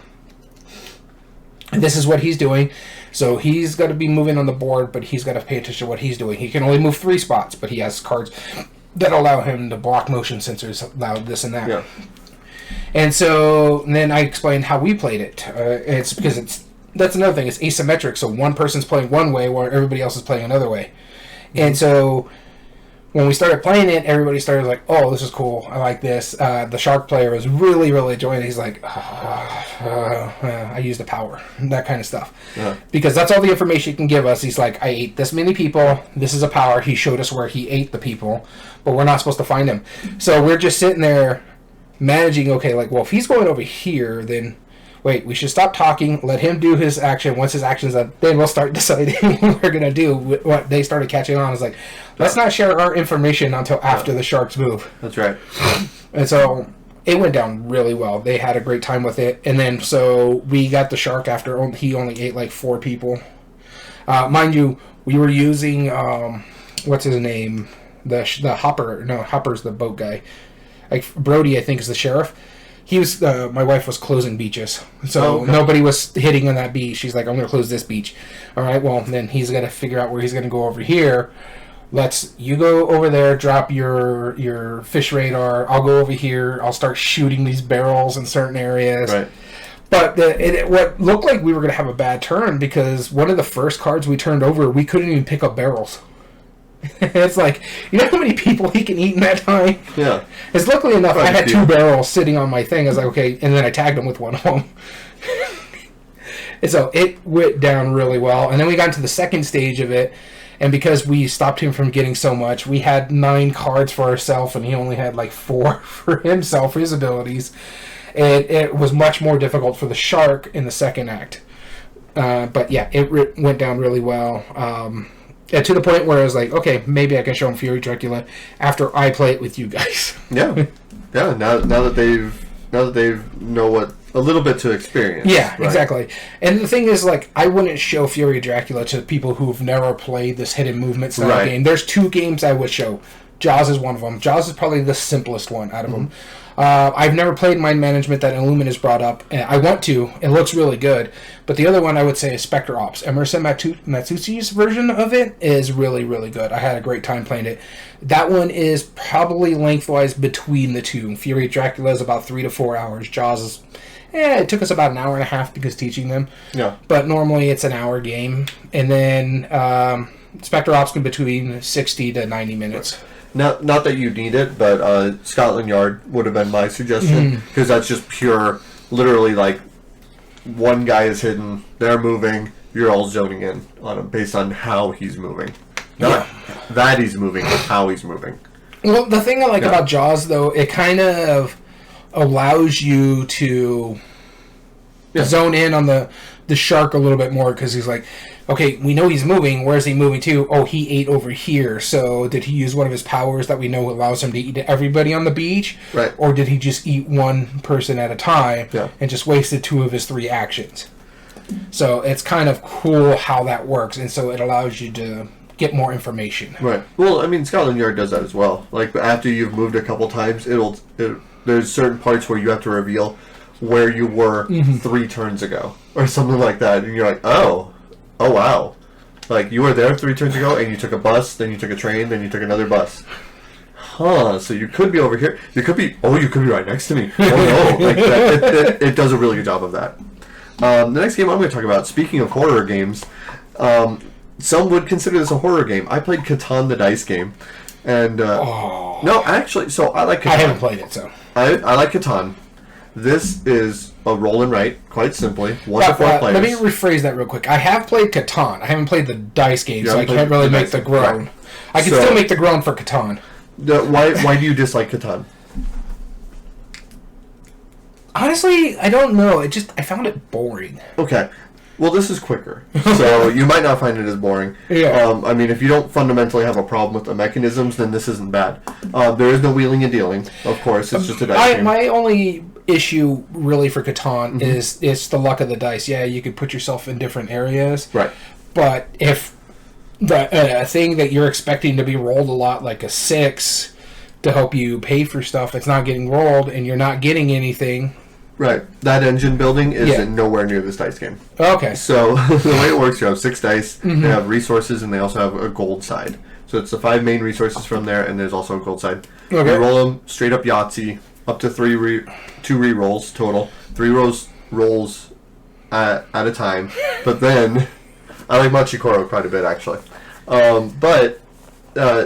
And this is what he's doing. So he's got to be moving on the board, but he's got to pay attention to what he's doing. He can only move 3 spots, but he has cards that allow him to block motion sensors, allow this and that. Yeah. And so then I explained how we played it. It's because that's another thing. It's asymmetric, so one person's playing one way while everybody else is playing another way. And so when we started playing it, everybody started like, oh, this is cool. I like this. The shark player was really, really enjoying it. He's like, I used the power, that kind of stuff. Yeah. Because that's all the information he can give us. He's like, I ate this many people. This is a power. He showed us where he ate the people, but we're not supposed to find him. So we're just sitting there managing, okay, like, well, if he's going over here, then wait, we should stop talking, let him do his action. Once his action's done, then we'll start deciding what we're going to do. What they started catching on is like, let's not share our information until after the sharks move. That's right. And so it went down really well. They had a great time with it. And then so we got the shark after he only ate like 4 people. Mind you, we were using, what's his name? The Hopper. No, Hopper's the boat guy. Like Brody, I think, is the sheriff. He was. My wife was closing beaches, so nobody was hitting on that beach. She's like, "I'm going to close this beach." All right. Well, then he's got to figure out where he's going to go over here. You go over there, drop your fish radar. I'll go over here. I'll start shooting these barrels in certain areas. Right. But what looked like we were going to have a bad turn because one of the first cards we turned over, we couldn't even pick up barrels. It's like, you know how many people he can eat in that time? Yeah. It's luckily enough, I had 2 barrels sitting on my thing. I was like, okay, and then I tagged him with one of them. And so it went down really well. And then we got into the second stage of it, and because we stopped him from getting so much, we had 9 cards for ourselves, and he only had like 4 for himself, for his abilities. And it was much more difficult for the shark in the second act. But yeah, it went down really well. And to the point where I was like, okay, maybe I can show him Fury Dracula after I play it with you guys. Yeah. Now that they've know what a little bit to experience. Yeah, right? exactly. And the thing is, like, I wouldn't show Fury Dracula to people who've never played this hidden movement style game. There's 2 games I would show. Jaws is one of them. Jaws is probably the simplest one out of them. I've never played Mind Management that Illumin has brought up. I want to. It looks really good. But the other one I would say is Spectre Ops. Emerson Matsushi's version of it is really, really good. I had a great time playing it. That one is probably lengthwise between the 2. Fury Dracula is about 3 to 4 hours. Jaws is... it took us about an hour and a half because teaching them. Yeah. But normally it's an hour game. And then Spectre Ops can between 60 to 90 minutes. Right. Not that you need it, but Scotland Yard would have been my suggestion because that's just pure, literally like one guy is hidden, they're moving, you're all zoning in on him based on how he's moving. Not that he's moving, but how he's moving. Well, the thing I like about Jaws, though, it kind of allows you to zone in on the shark a little bit more because he's like, okay, we know he's moving. Where's he moving to? Oh, he ate over here. So did he use one of his powers that we know allows him to eat everybody on the beach? Right. Or did he just eat one person at a time and just wasted 2 of his 3 actions? So it's kind of cool how that works. And so it allows you to get more information. Right. Well, I mean, Scotland Yard does that as well. Like, after you've moved a couple times, there's certain parts where you have to reveal where you were 3 turns ago. Or something like that. And you're like, oh wow, like you were there 3 turns ago and you took a bus, then you took a train, then you took another bus. So you could be over here, you could be right next to me. Oh no, like it does a really good job of that. The next game I'm going to talk about, speaking of horror games, some would consider this a horror game. I played Catan, the dice game, and no, actually, so I like Catan. I haven't played it, so I like Catan. This is a roll and write, quite simply. 1 to 4 players. Let me rephrase that real quick. I have played Catan. I haven't played the dice game, so I can't really make the groan. Right. I can still make the groan for Catan. Why do you dislike Catan? Honestly, I don't know. I found it boring. Okay. Well, this is quicker, so you might not find it as boring. Yeah. I mean, if you don't fundamentally have a problem with the mechanisms, then this isn't bad. There is no wheeling and dealing, of course. It's just a dice game. My only issue, really, for Catan is it's the luck of the dice. Yeah, you could put yourself in different areas. Right. But if the thing that you're expecting to be rolled a lot, like a 6, to help you pay for stuff, it's not getting rolled, and you're not getting anything... Right. That engine building is nowhere near this dice game. Okay. So, the way it works, you have 6 dice, they have resources, and they also have a gold side. So, it's the 5 main resources from there, and there's also a gold side. Okay. You roll them straight up Yahtzee, up to 2 re-rolls total. 3 rolls at a time. But then, I like Machikoro quite a bit, actually. But,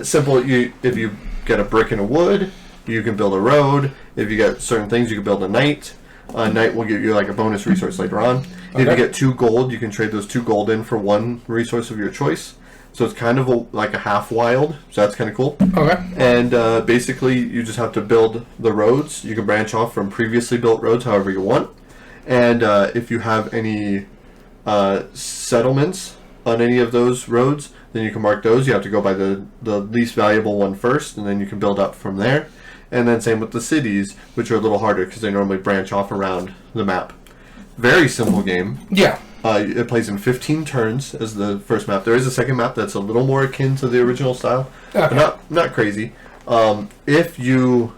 simple, if you get a brick and a wood, you can build a road. If you get certain things, you can build a knight. A knight will give you like a bonus resource later on. Okay. If you get 2 gold, you can trade those 2 gold in for 1 resource of your choice. So it's kind of like a half wild. So that's kind of cool. Okay. And basically, you just have to build the roads. You can branch off from previously built roads however you want. And if you have any settlements on any of those roads, then you can mark those. You have to go by the least valuable one first, and then you can build up from there. And then same with the cities, which are a little harder because they normally branch off around the map. Very simple game. Yeah. It plays in 15 turns as the first map. There is a second map that's a little more akin to the original style. Okay. But not crazy. If you,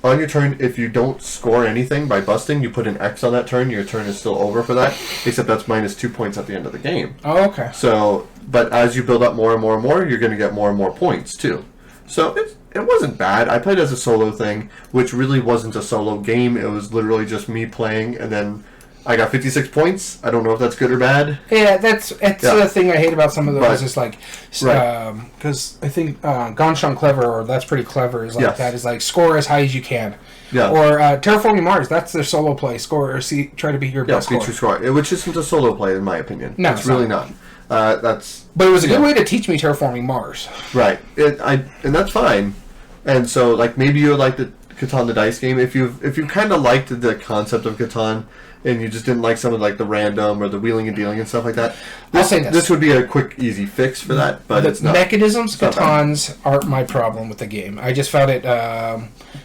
on your turn, if you don't score anything by busting, you put an X on that turn, your turn is still over for that, except that's minus 2 points at the end of the game. Oh, okay. So, but as you build up more and more and more, you're going to get more and more points, too. So, it wasn't bad. I played as a solo thing, which really wasn't a solo game. It was literally just me playing, and then I got 56 points. I don't know if that's good or bad. Yeah, that's the thing I hate about some of those. But, is like, because I think Gonshan Clever, or That's Pretty Clever, is like Yes. that. Is like score as high as you can. Yeah. Or Terraforming Mars, that's their solo play. Score or try to beat your best feature score. score, which isn't a solo play in my opinion. No, it's really not. That's. But it was a good way to teach me Terraforming Mars. Right. And that's fine. And so, like, maybe you would like the Catan the dice game if you kind of liked the concept of Catan, and you just didn't like some of like the random or the wheeling and dealing and stuff like that. I'll say this would be a quick, easy fix for that, but it's not. Mechanisms, Catans aren't my problem with the game. I just found it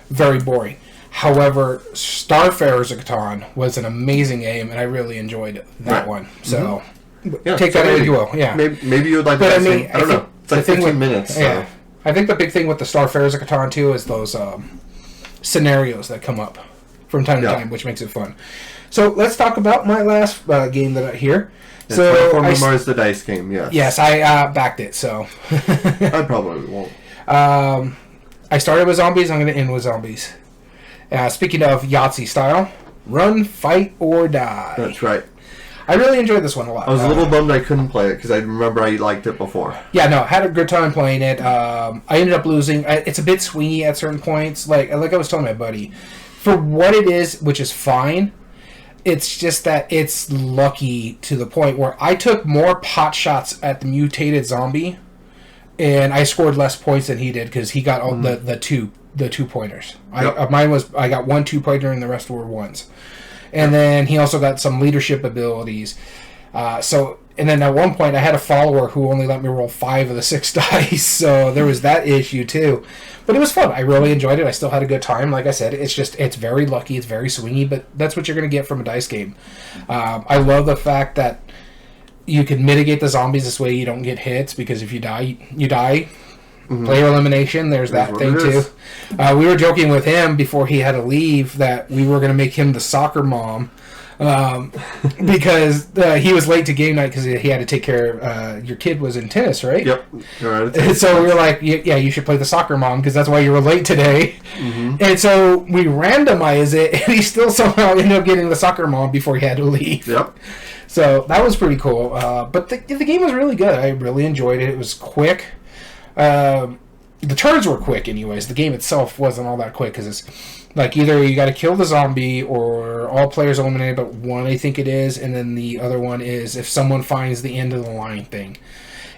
very boring. However, Starfarers of Catan was an amazing game, and I really enjoyed that one. So, take that as you will. Yeah, maybe you would like. But I mean, I don't know. It's like 15 minutes. Yeah, so. I think the big thing with the Starfarers of Catan too is those scenarios that come up from time to time, which makes it fun. So let's talk about my last game that I hear. Yeah, so Terraforming Mars, the dice game. Yes. Yes, I backed it. So I probably won't. I started with zombies. I'm going to end with zombies. Speaking of Yahtzee style, run, fight, or die. That's right. I really enjoyed this one a lot. I was a little bummed I couldn't play it because I remember I liked it before. Yeah, no, had a good time playing it. I ended up losing. It's a bit swingy at certain points. Like I was telling my buddy, for what it is, which is fine, it's just that it's lucky to the point where I took more pot shots at the mutated zombie, and I scored less points than he did because he got all the two pointers. Yep. I got 1 2-pointer and the rest were ones. And then he also got some leadership abilities. And then at one point I had a follower who only let me roll 5 of the 6 dice, so there was that issue too. But it was fun. I really enjoyed it. I still had a good time. Like I said, it's very lucky. It's very swingy, but that's what you're going to get from a dice game. I love the fact that you can mitigate the zombies this way. You don't get hits because if you die, you die. Mm-hmm. Player elimination, there's that thing too. We were joking with him before he had to leave that we were going to make him the soccer mom because he was late to game night because he had to take care of your kid was in tennis, right? Yep. And so we were like, yeah, you should play the soccer mom because that's why you were late today. Mm-hmm. And so we randomized it, and he still somehow ended up getting the soccer mom before he had to leave. Yep. So that was pretty cool. But the game was really good. I really enjoyed it. It was quick. The turns were quick anyways. The game itself wasn't all that quick because it's like either you got to kill the zombie or all players eliminated but one, I think it is, and then the other one is if someone finds the end of the line thing.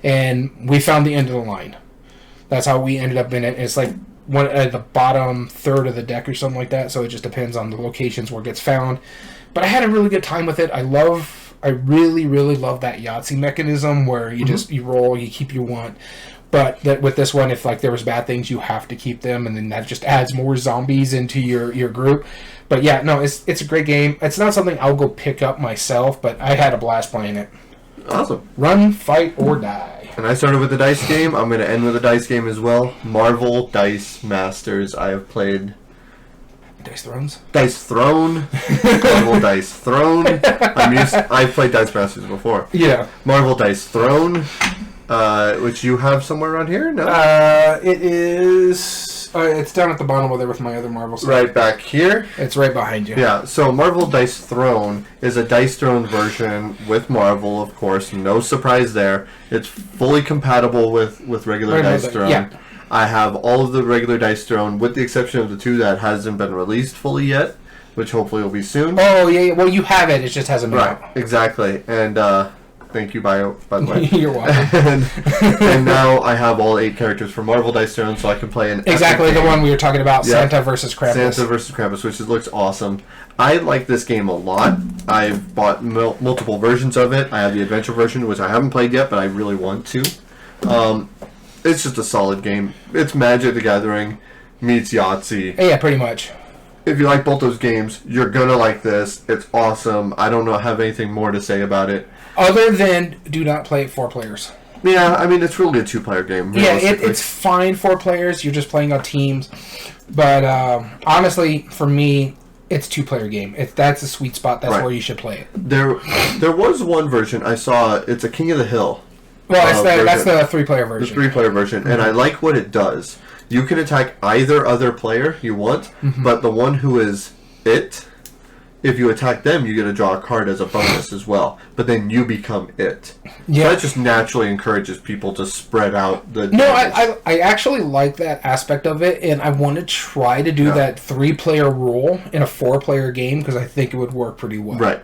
And we found the end of the line. That's how we ended up in it. It's like one at the bottom third of the deck or something like that, so it just depends on the locations where it gets found. But I had a really good time with it. I really, really love that Yahtzee mechanism where you just you roll, you keep your want. But with this one, if like there was bad things, you have to keep them, and then that just adds more zombies into your group. But yeah, no, it's a great game. It's not something I'll go pick up myself, but I had a blast playing it. Awesome. Run, fight, or die. And I started with the dice game. I'm going to end with a dice game as well. Marvel Dice Masters. I have played Dice Thrones? Dice Throne. Marvel Dice Throne. I've played Dice Masters before. Yeah. Marvel Dice Throne. Which you have somewhere around here? No? It is... it's down at the bottom there with my other Marvel stuff. Right back here? It's right behind you. Yeah, so Marvel Dice Throne is a Dice Throne version with Marvel, of course. No surprise there. It's fully compatible with regular Dice Throne. Yeah. I have all of the regular Dice Throne, with the exception of the 2 that hasn't been released fully yet, which hopefully will be soon. Oh, yeah. Well, you have it. It just hasn't been out. Exactly. And Thank you, Bio, by the way. You're welcome. and now I have all 8 characters from Marvel Dice Throne, so I can play an exactly epic the game. one we were talking about, Yeah. Santa versus Krampus. Santa versus Krampus, which looks awesome. I like this game a lot. I've bought multiple versions of it. I have the adventure version, which I haven't played yet, but I really want to. It's just a solid game. It's Magic the Gathering meets Yahtzee. Yeah, pretty much. If you like both those games, you're gonna like this. It's awesome. I don't have anything more to say about it. Other than do not play it 4 players. Yeah, I mean, it's really a 2-player game. Yeah, it's fine 4 players. You're just playing on teams. But honestly, for me, it's 2-player game. That's a sweet spot. That's Right. where you should play it. There was one version I saw. It's a King of the Hill. Well, that's version. the 3-player The version. 3-player version, and I like what it does. You can attack either other player you want, but the one who is it, if you attack them, you get to draw a card as a bonus as well. But then you become it. Yeah. So that just naturally encourages people to spread out the No, damage. I actually like that aspect of it, and I want to try to do that 3-player rule in a 4-player game because I think it would work pretty well. Right.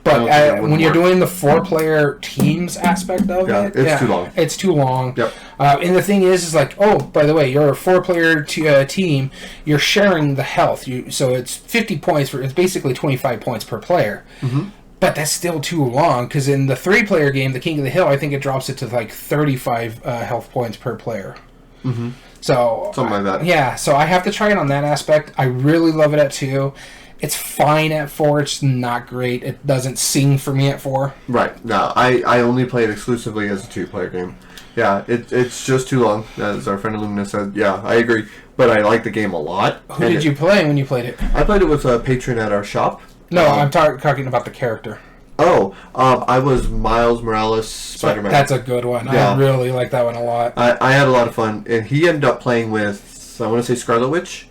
I don't think But it wouldn't when you're work. doing the 4-player teams aspect of Yeah, it, it's too long. It's too long. Yep. And the thing is like, oh, by the way, you're a 4-player team. You're sharing the health. So it's 50 points for. It's basically 25 points per player. Mm-hmm. But that's still too long because in the 3-player game, the King of the Hill, I think it drops it to like 35 health points per player. Mm-hmm. So Something like that. Yeah. So I have to try it on that aspect. I really love it at 2. It's fine at 4. It's not great. It doesn't sing for me at 4. Right. No, I only play it exclusively as a 2-player game. Yeah, it's just too long, as our friend Illumina said. Yeah, I agree. But I like the game a lot. Who did you play when you played it? I played it with a patron at our shop. No, I'm talking about the character. I was Miles Morales Spider-Man. That's a good one. Yeah. I really like that one a lot. I had a lot of fun, and he ended up playing with, I want to say Scarlet Witch,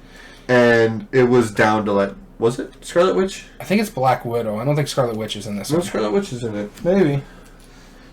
and it was down to like, was it Scarlet Witch? I think it's Black Widow. I don't think Scarlet Witch is in this No, one. Scarlet Witch is in it. Maybe.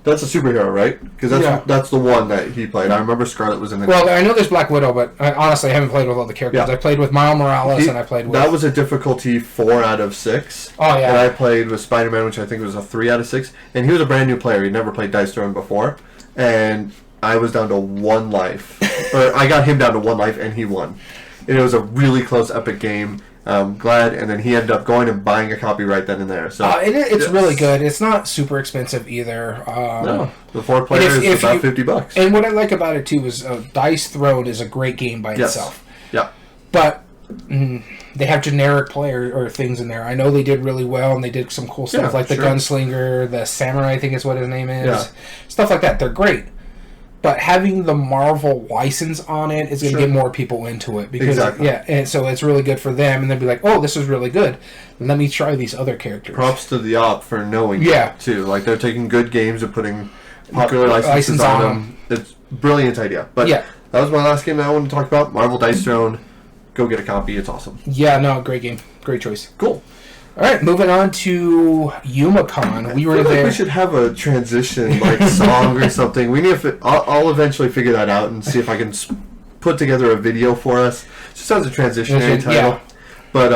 That's a superhero, right? Because that's the one that he played. I remember Scarlet was in the. Well, I know there's Black Widow, but honestly, I haven't played with all the characters. Yeah. I played with Miles Morales, and I played with... That was a difficulty 4 out of 6. Oh, yeah. And I played with Spider-Man, which I think was a 3 out of 6. And he was a brand new player. He'd never played Dice Throne before. And I was down to 1 life. Or I got him down to 1 life, and he won. And it was a really close, epic game. Glad, and then he ended up going and buying a copy right then and there. So it's really good. It's not super expensive either. No, the 4 players is about $50. And what I like about it too is Dice Throne is a great game by itself. Yeah. But they have generic player or things in there. I know they did really well, and they did some cool stuff like the gunslinger, the samurai, I think is what his name is. Stuff like that. They're great. But having the Marvel license on it is going to get more people into it because and so it's really good for them, and they'll be like, "Oh, this is really good. Let me try these other characters." Props to the op for knowing that too. Like they're taking good games and putting popular licenses on them. It's a brilliant idea. But that was my last game that I wanted to talk about. Marvel Dice Throne. Go get a copy. It's awesome. Yeah, no, great game. Great choice. Cool. All right, moving on to YumaCon. We were there. We should have a transition like song or something. We need to. I'll eventually figure that out and see if I can put together a video for us. Just as a transitionary title. Yeah. But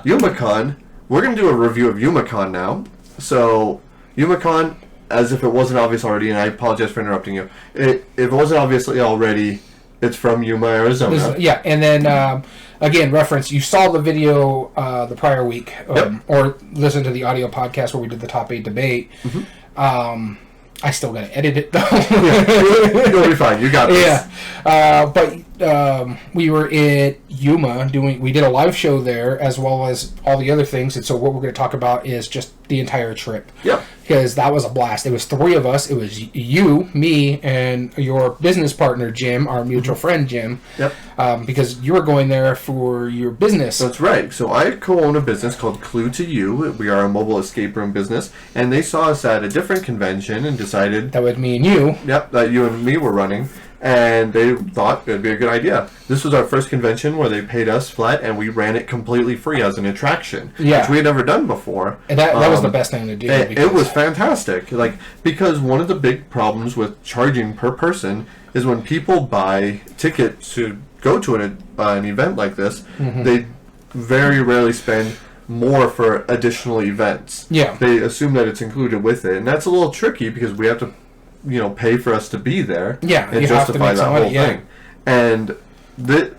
YumaCon. We're gonna do a review of YumaCon now. So YumaCon, as if it wasn't obvious already, and I apologize for interrupting you. If it wasn't obviously already, it's from Yuma, Arizona. And then again, reference. You saw the video the prior week, or listened to the audio podcast where we did the top 8 debate. Mm-hmm. I still got to edit it though. You'll be fine. You got this. But we were at Yuma we did a live show there as well as all the other things, and so what we're going to talk about is just the entire trip. Yeah. Because that was a blast. It was 3 of us. It was you, me, and your business partner Jim, our mutual friend Jim. Yep. Because you were going there for your business. That's right. So I co-own a business called Clue to You. We are a mobile escape room business, and they saw us at a different convention and decided that would me and you. Yep, that you and me were running, and they thought it'd be a good idea. This was our first convention where they paid us flat, and we ran it completely free as an attraction, which we had never done before. And that was the best thing to do. It was fantastic. Because one of the big problems with charging per person is when people buy tickets to go to an event like this, they very rarely spend more for additional events. Yeah. They assume that it's included with it, and that's a little tricky because we have to, pay for us to be there. Yeah, and you have to justify make that some whole money, yeah. thing. And the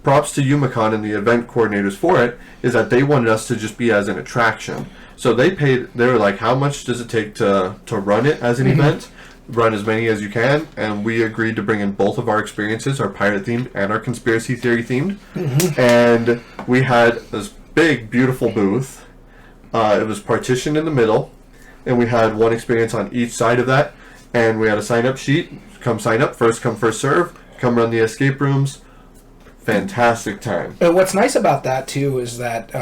props to YumaCon and the event coordinators for it is that they wanted us to just be as an attraction. So they were like, how much does it take to run it as an event? Run as many as you can, and we agreed to bring in both of our experiences, our pirate themed and our conspiracy theory themed. And we had this big, beautiful booth. It was partitioned in the middle, and we had one experience on each side of that, and we had a sign-up sheet. Come sign up, first come, first serve. Come run the escape rooms. Fantastic time. And what's nice about that too is that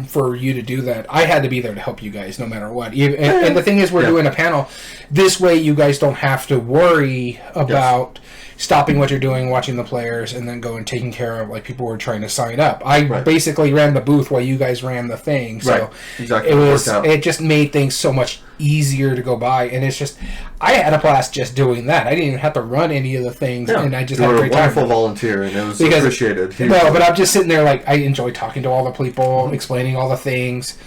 for you to do that, I had to be there to help you guys no matter what. And the thing is, we're doing a panel. This way, you guys don't have to worry about stopping what you're doing, watching the players, and then going taking care of like people who are trying to sign up. I basically ran the booth while you guys ran the thing. So exactly. It just made things so much easier to go by, and it's just I had a blast just doing that. I didn't even have to run any of the things, and I just had a great time. You were a wonderful volunteer, and it was appreciated. No, but I'm just sitting there like I enjoy talking to all the people, explaining all the things.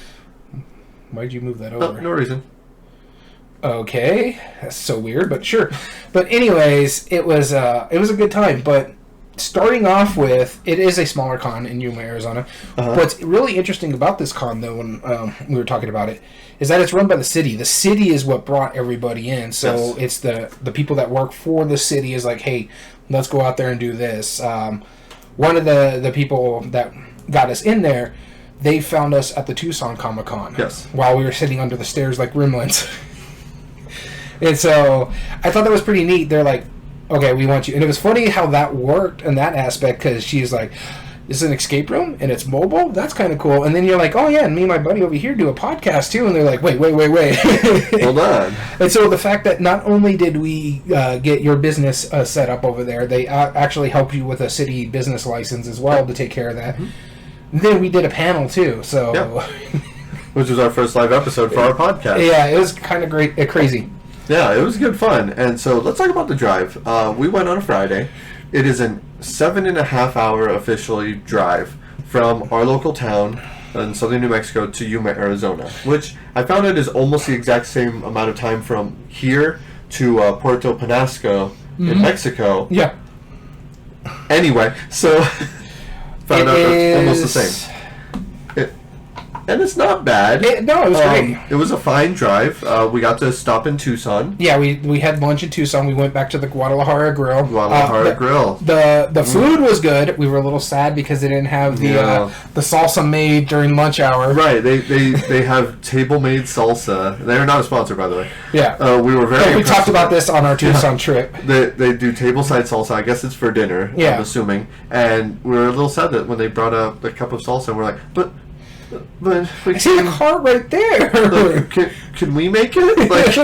Why'd you move that over? No reason. Okay, that's so weird, but sure. But anyways, it was a good time. But starting off with, it is a smaller con in Yuma, Arizona. What's really interesting about this con, though, when we were talking about it, is that it's run by the city. The city is what brought everybody in. So it's the people that work for the city is like, hey, let's go out there and do this. One of the people that got us in there, they found us at the Tucson Comic-Con. Yes. While we were sitting under the stairs like gremlins. And so I thought that was pretty neat. They're like, okay, we want you. And it was funny how that worked in that aspect because she's like, this is an escape room and it's mobile? That's kind of cool. And then you're like, oh yeah, and me and my buddy over here do a podcast too. And they're like, wait. Hold on. And so the fact that not only did we get your business set up over there, they actually helped you with a city business license as well to take care of that. Then we did a panel too. So, which was our first live episode for our podcast. Yeah, it was kind of great, crazy. Yeah, it was good fun. And so let's talk about the drive. We went on a Friday. It is a 7.5 hour officially drive from our local town in southern New Mexico to Yuma, Arizona, which I found it is almost the exact same amount of time from here to Puerto Penasco in Mexico. Yeah. Anyway, so found out that's almost the same. And it's not bad. It was great. It was a fine drive. We got to stop in Tucson. Yeah, we had lunch in Tucson. We went back to the Guadalajara Grill. Grill. The food was good. We were a little sad because they didn't have the salsa made during lunch hour. Right. They have table made salsa. They are not a sponsor, by the way. Yeah. We were very. We talked about this on our Tucson trip. They do tableside salsa. I guess it's for dinner. Yeah. I'm assuming. And we were a little sad that when they brought up the cup of salsa, and we're like, but I see the cart right there. Like, can we make it? Like,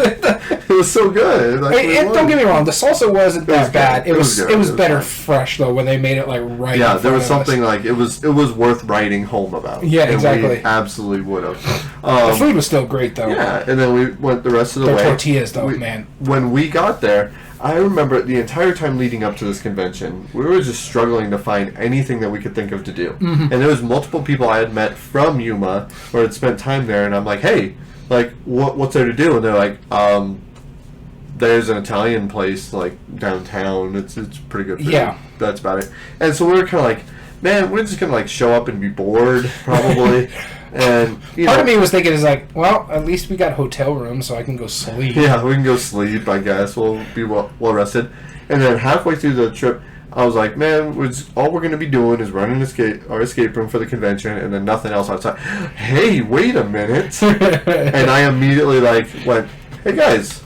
it was so good. Like, don't get me wrong. The salsa wasn't that bad. It was better fine. fresh though when they made it like right. Yeah, there was something like it was worth writing home about. Yeah, exactly. We absolutely would have. The food was still great though. Yeah, and then we went the rest of the way. The tortillas though, man. When we got there, I remember the entire time leading up to this convention, we were just struggling to find anything that we could think of to do. And there was multiple people I had met from Yuma or had spent time there, and I'm like, hey, like, what's there to do? And they're like, there's an Italian place, like, downtown. It's pretty good food. Yeah. That's about it. And so we were kind of like, man, we're just going to, like, show up and be bored, probably. And part of me was thinking is like, well, at least we got hotel rooms, so I can go sleep. Yeah, we can go sleep. I guess we'll be well rested. And then halfway through the trip, I was like, man, all we're going to be doing is running our escape room for the convention, and then nothing else outside. Hey, wait a minute! And I immediately went, hey guys,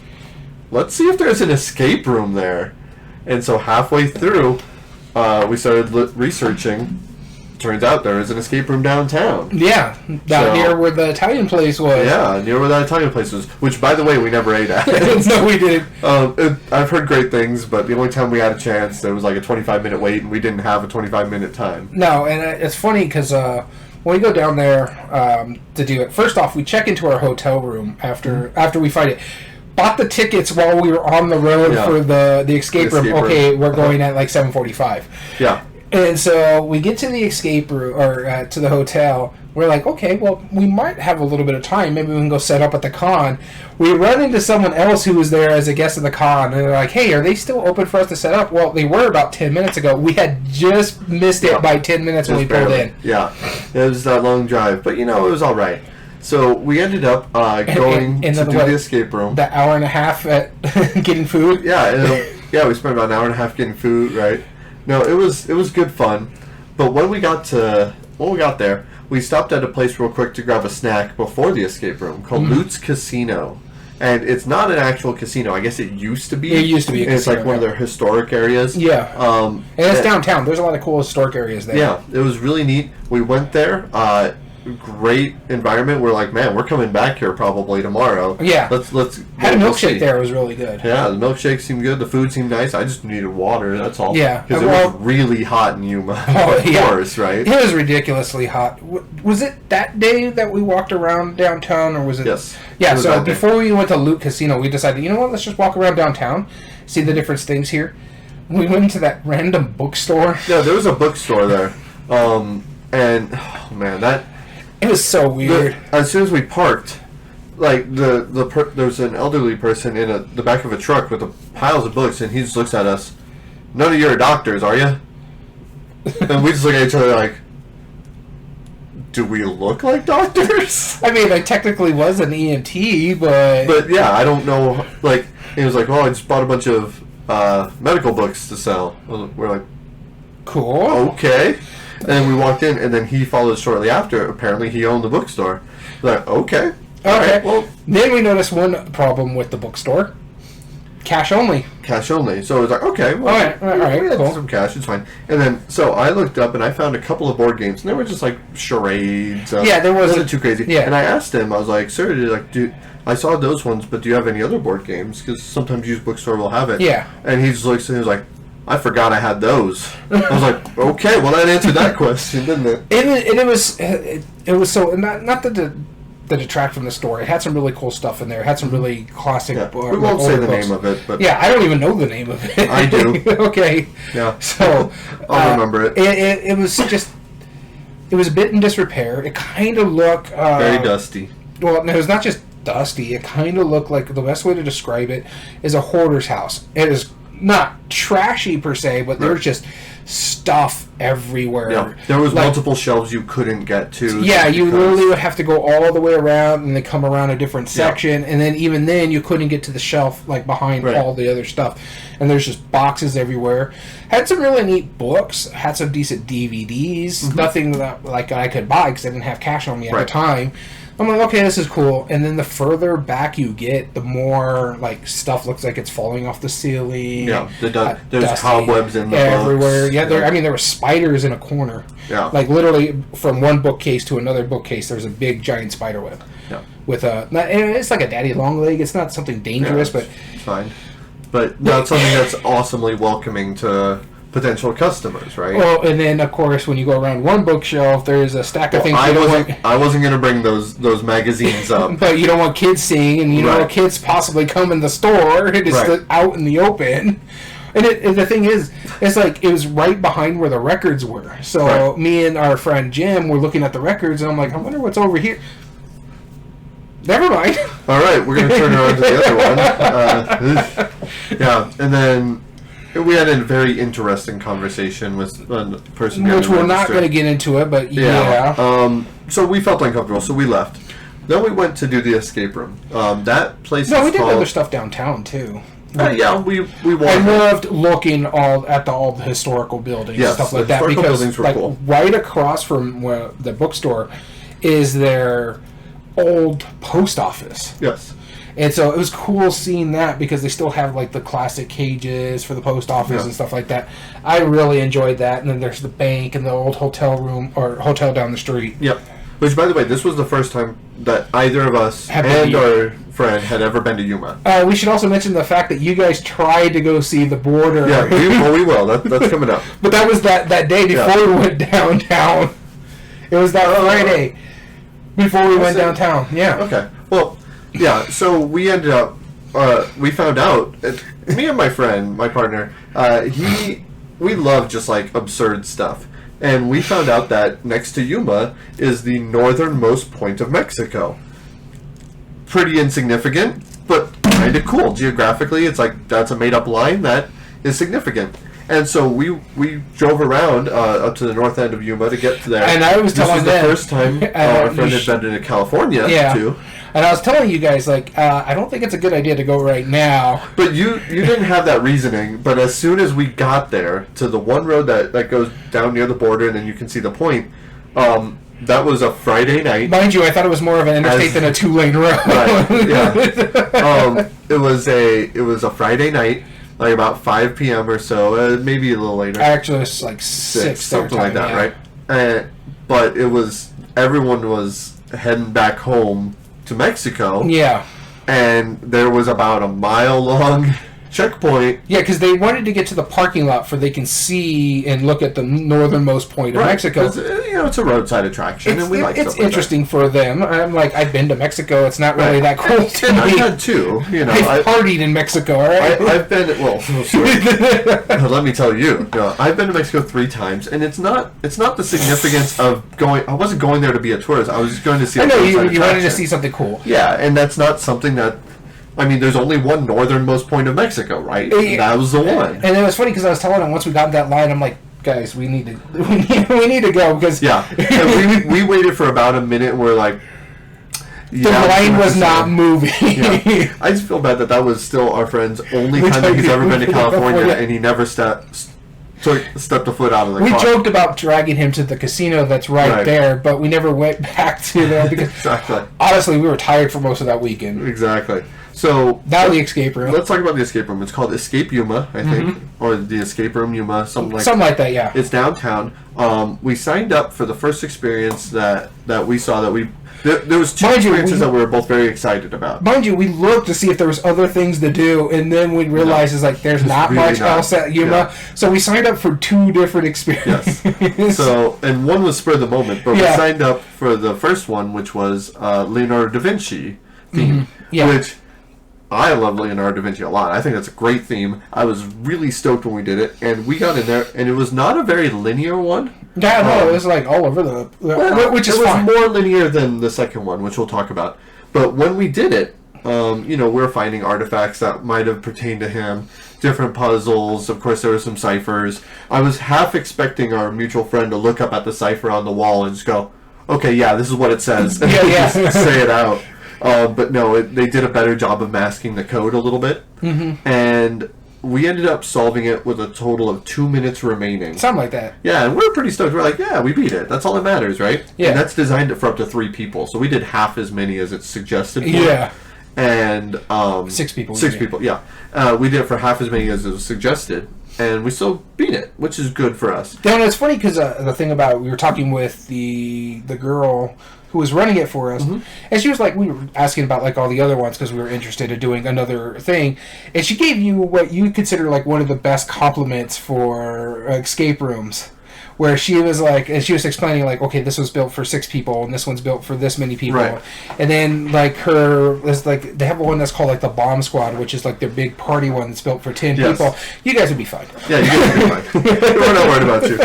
let's see if there's an escape room there. And so halfway through, we started researching. Turns out there is an escape room downtown. Yeah, near where the Italian place was. Yeah, near where that Italian place was. Which, by the way, we never ate at. No, we didn't. I've heard great things, but the only time we had a chance, there was like a 25-minute wait, and we didn't have a 25-minute time. No, and it's funny because when we go down there to do it, first off, we check into our hotel room after we find it. Bought the tickets while we were on the road for the escape room. Okay, we're going at like 7:45. Yeah. And so we get to the escape room, or to the hotel. We're like, okay, well, we might have a little bit of time. Maybe we can go set up at the con. We run into someone else who was there as a guest of the con, and they're like, hey, are they still open for us to set up? Well, they were about 10 minutes ago. We had just missed it by 10 minutes when we pulled in. Yeah, it was that long drive. But, it was all right. So we ended up going to do the escape room. The hour and a half at getting food? Yeah, we spent about an hour and a half getting food, right? No, it was good fun. But when we got there, we stopped at a place real quick to grab a snack before the escape room called Loot's Casino. And it's not an actual casino. I guess it used to be. It used to be a casino. It's like one of their historic areas. Yeah. And it's downtown. There's a lot of cool historic areas there. Yeah, it was really neat. We went there. Great environment. We're like, man, we're coming back here probably tomorrow. Yeah. Let's had a milkshake there. It was really good. Yeah, the milkshake seemed good. The food seemed nice. I just needed water. That's all. Yeah. Because it was really hot in Yuma. Of course, right? It was ridiculously hot. Was it that day that we walked around downtown, or was it? Yes. Yeah. So before we went to Loot Casino, we decided, you know what? Let's just walk around downtown, see the different things here. We went into that random bookstore. Yeah, there was a bookstore there, and oh man, that. It was so weird. As soon as we parked, like there was an elderly person in the back of a truck with piles of books, and he just looks at us. None of you are doctors, are you? And we just look at each other like, do we look like doctors? I mean, I technically was an EMT, but yeah, I don't know. Like, he was like, oh, I just bought a bunch of medical books to sell. We're like, cool. Okay. And then we walked in, and then he followed shortly after. Apparently, he owned the bookstore. Like, okay. All right, well. Then we noticed one problem with the bookstore. Cash only. Cash only. So it was like, okay, well, all right, we had cool. some cash, it's fine. And then, so I looked up, and I found a couple of board games, and they were just like charades. Yeah, there was. Nothing too crazy. Yeah. And I asked him, I was like, sir, I saw those ones, but do you have any other board games? Because sometimes used bookstore will have it. Yeah. And he just looks, and he was like, I forgot I had those. I was like, okay, well that answered that question, didn't it? It was so not to detract from the story. It had some really cool stuff in there. It had some really classic. Yeah. We won't say the name of it, but yeah, I don't even know the name of it. I do. Okay. Yeah. So I'll remember it. It was just. It was a bit in disrepair. It kind of looked very dusty. Well, no, it was not just dusty. It kind of looked like, the best way to describe it is a hoarder's house. It is not trashy per se, but there's just stuff everywhere. Yeah, there was multiple shelves you couldn't get to. Yeah, you literally would have to go all the way around and then come around a different section, and then even then you couldn't get to the shelf like behind all the other stuff. And there's just boxes everywhere. Had some really neat books. Had some decent DVDs. Nothing that like I could buy because I didn't have cash on me at the time. I'm like, okay, this is cool. And then the further back you get, the more like stuff looks like it's falling off the ceiling. Yeah, there's cobwebs in the everywhere. books. Yeah, there were spiders in a corner. Yeah, like literally from one bookcase to another bookcase, there's a big giant spider web. Yeah, with and it's like a daddy long leg. It's not something dangerous, but it's fine. But that's something that's awesomely welcoming to potential customers, right? Well, and then of course when you go around one bookshelf, there's a stack of things. I wasn't going to bring those magazines up, but you don't want kids seeing, and you don't want kids possibly come in the store. It is out in the open, and the thing is, it's like it was right behind where the records were. So me and our friend Jim were looking at the records, and I'm like, I wonder what's over here. Never mind. All right, we're going to turn around to the other one. Yeah, and then. We had a very interesting conversation with a person which we're not going to get into it, but yeah. So we felt uncomfortable, so we left. Then we went to do the escape room. That place. No, we did other stuff downtown too. Yeah, we walked. I loved looking at all the historical buildings and stuff like that, because like cool. Right across from the bookstore is their old post office. Yes. And so it was cool seeing that because they still have like the classic cages for the post office and stuff like that. I really enjoyed that. And then there's the bank and the old hotel room or hotel down the street. Yep. Which, by the way, this was the first time that either of us and our friend had ever been to Yuma. We should also mention the fact that you guys tried to go see the border. Yeah, we will. That's coming up. But that was that day before we went downtown. It was that Friday before we went downtown. Yeah. Okay. Well. Yeah, so we ended up, we found out, me and my friend, my partner, he we love just like absurd stuff. And we found out that next to Yuma is the northernmost point of Mexico. Pretty insignificant, but kind of cool. Geographically, it's like that's a made-up line that is significant. And so we drove around up to the north end of Yuma to get to there. And I was telling them... This was the first time our friend had been to California, too. And I was telling you guys, like, I don't think it's a good idea to go right now. But you didn't have that reasoning. But as soon as we got there to the one road that goes down near the border and then you can see the point, that was a Friday night. Mind you, I thought it was more of an interstate than a 2-lane road. Right, yeah. It was a Friday night, like about 5 p.m. or so, maybe a little later. Actually, it's like 6 something like that, right? But everyone was heading back home to Mexico. Yeah. And there was about a mile-long checkpoint. Yeah, because they wanted to get to the parking lot for they can see and look at the northernmost point of Mexico. It's a roadside attraction, and we like it's stuff interesting like for them. I'm like, I've been to Mexico. It's not really that cool to me. I had too. I've partied in Mexico, all right? I've been... Well, let me tell you. I've been to Mexico 3 times, and it's not the significance of going... I wasn't going there to be a tourist. I was just going to see... I know, you wanted to see something cool. Yeah, and that's not something that... I mean, there's only one northernmost point of Mexico, right? That was the one. And it was funny because I was telling them once we got that line, I'm like, guys, we need to go because and we waited for about a minute. And we're like, the line was not moving. I just feel bad that was still our friend's only time that he's ever been to California, and he never stepped a foot out of the car. We joked about dragging him to the casino that's right there, but we never went back to there because honestly, we were tired for most of that weekend. Exactly. So now the escape room. Let's talk about the escape room. It's called Escape Yuma, I think, or the Escape Room Yuma, something like that. Yeah. It's downtown. We signed up for the first experience that we saw that we. There was 2 experiences that we were both very excited about. Mind you, we looked to see if there was other things to do, and then we realized there's not really much else at Yuma. Yeah. So we signed up for 2 different experiences. Yes. So, and one was spur of the moment, but we signed up for the first one, which was Leonardo da Vinci theme, which I love Leonardo da Vinci a lot. I think that's a great theme. I was really stoked when we did it, and we got in there, and it was not a very linear one. Yeah, no, it was like all over which is fine. It was more linear than the second one, which we'll talk about. But when we did it, we're finding artifacts that might have pertained to him, different puzzles. Of course, there were some ciphers. I was half expecting our mutual friend to look up at the cipher on the wall and just go, okay, yeah, this is what it says, and just say it out. But no, they did a better job of masking the code a little bit. And we ended up solving it with a total of 2 minutes remaining. Something like that. Yeah, and we're pretty stoked. We're like, yeah, we beat it. That's all that matters, right? Yeah. And that's designed for up to 3 people. So we did half as many as it's suggested for. Yeah. And 6 people. 6 people, yeah. We did it for half as many as it was suggested. And we still beat it, which is good for us. Yeah, and it's funny because the thing about, we were talking with the girl who was running it for us, and she was like, we were asking about like all the other ones because we were interested in doing another thing, and she gave you what you consider like one of the best compliments for escape rooms, where she was like, and she was explaining like, okay, this was built for 6 people and this one's built for this many people, and then like they have one that's called like the Bomb Squad, which is like their big party one that's built for 10 people. You guys would be fine. Yeah, you guys would be fine. We're not worried about you.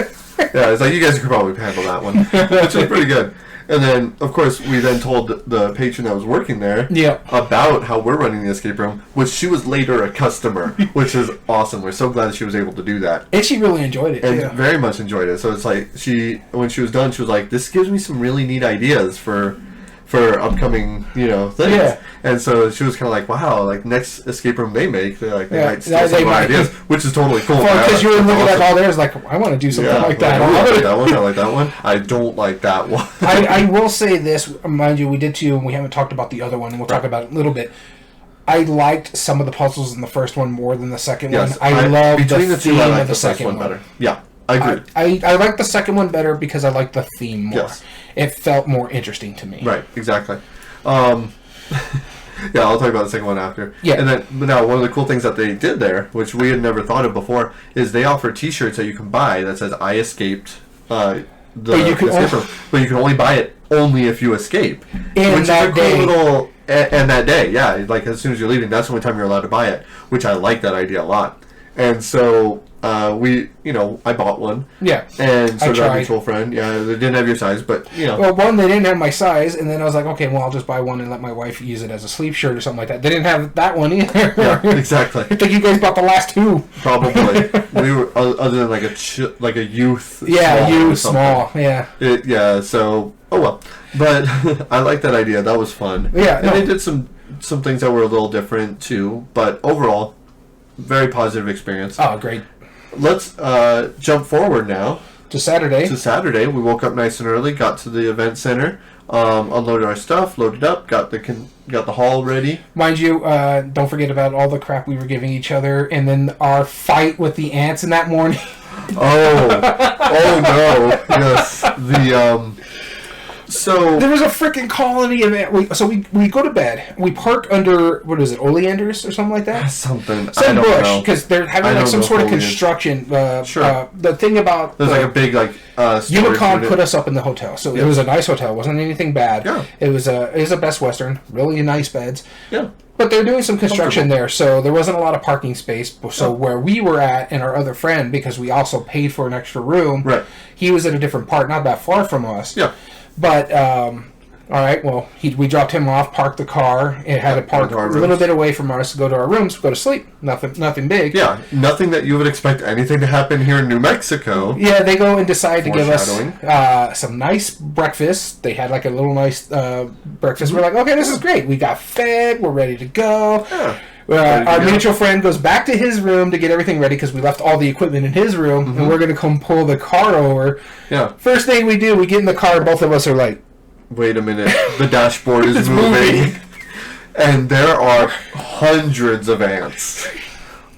Yeah, it's like you guys could probably handle that one, which is pretty good. And then, of course, we then told the patron that was working there about how we're running the escape room, which she was later a customer, which is awesome. We're so glad that she was able to do that. And she really enjoyed it, and very much enjoyed it. So it's like, when she was done, she was like, this gives me some really neat ideas for upcoming, things. Yeah. And so she was kind of like, wow, like next escape room they make, they might steal some ideas, which is totally cool. Because you were looking at all theirs like, I want to do something like that. I like that one. I like that one. I don't like that one. I will say this, mind you, we did too, and we haven't talked about the other one, and we'll talk about it a little bit. I liked some of the puzzles in the first one more than the second one. I love the theme of the second one better. Yeah. I agree. I like the second one better because I like the theme more. Yes. It felt more interesting to me. Right, exactly. Yeah, I'll talk about the second one after. Yeah. And then, now, one of the cool things that they did there, which we had never thought of before, is they offer T-shirts that you can buy that says "I escaped." But you can only buy it only if you escape. And that day. And that day, yeah, like as soon as you're leaving, that's the only time you're allowed to buy it. Which I like that idea a lot. And so I bought one. Yeah. And so I did our tried. mutual friend. Yeah, they didn't have your size, but, Well, one, they didn't have my size, and then I was like, okay, well, I'll just buy one and let my wife use it as a sleep shirt or something like that. They didn't have that one either. Yeah, exactly. I think you guys bought the last two. Probably. We were, other than like a youth. Yeah, small you or something. small. Yeah. So, oh well. But I like that idea. That was fun. Yeah, and they did some things that were a little different too. But overall, very positive experience. Oh, great. Let's jump forward now To Saturday. to Saturday. We woke up nice and early, got to the event center, unloaded our stuff, loaded up, got the hall ready. Mind you, don't forget about all the crap we were giving each other, and then our fight with the ants in that morning. Oh no! Yes, So There was a freaking colony of ants. So we go to bed. We park under, what is it, oleanders or something like that? something I Some don't bush, know. because they're having I like don't some know sort of foliage. construction. Sure. The thing about There's like a big storage YumaCon unit. put us up in the hotel, so Yeah. it was a nice hotel. It wasn't anything bad. Yeah. It was a Best Western, really nice beds. Yeah. But they're doing some construction there, so there wasn't a lot of parking space. So Yeah. where we were at, and our other friend, because we also paid for an extra room, Right. he was at a different part, not that far from us. Yeah. But all right, well, we dropped him off, parked the car, and had to park to our a little rooms. bit away from us to go to our rooms, go to sleep. Nothing big. Yeah. Nothing that you would expect anything to happen here in New Mexico. Yeah, they go and decide to give us Foreshadowing. some nice breakfast. They had like a little nice breakfast. Mm-hmm. We're like, okay, this is great. We got fed. We're ready to go. Yeah. Ready to Our go. mutual friend goes back to his room to get everything ready because we left all the equipment in his room, Mm-hmm. and we're going to come pull the car over. Yeah. First thing we do, we get in the car, and both of us are like, Wait a minute. The dashboard is It's moving. moving. And there are hundreds of ants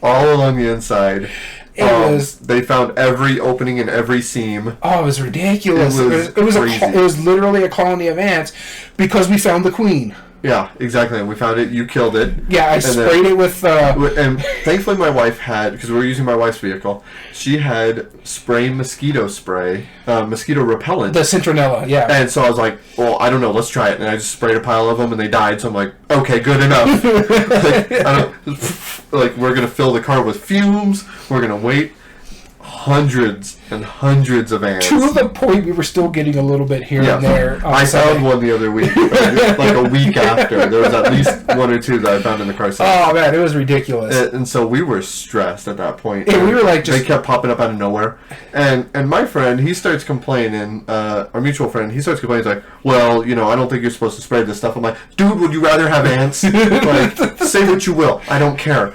all along the inside. They found every opening and every seam. oh, it was ridiculous. It was crazy. It was literally a colony of ants because we found the queen. Yeah, exactly. And we found it. You killed it. Yeah, I And then- sprayed it with... And thankfully my wife had, because we were using my wife's vehicle, she had mosquito repellent. the cintronella, yeah. And so I was like, well, I don't know, let's try it. And I just sprayed a pile of them and they died. So I'm like, okay, good enough. We're going to fill the car with fumes. We're going to wait. Hundreds and hundreds of ants. To the point we were still getting a little bit here and there. I found one the other week, like a week after. There was at least one or two that I found in the car. Oh man, it was ridiculous. And so we were stressed at that point. Yeah, we were like they kept popping up out of nowhere. And my friend, he starts complaining, our mutual friend, he starts complaining, he's like, well, I don't think you're supposed to spray this stuff. I'm like, dude, would you rather have ants? Like, say what you will. I don't care.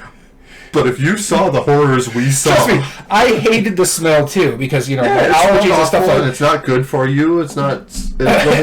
But if you saw the horrors we saw, Trust me, I hated the smell too because my it's allergies and stuff like and it's not good for you. It wasn't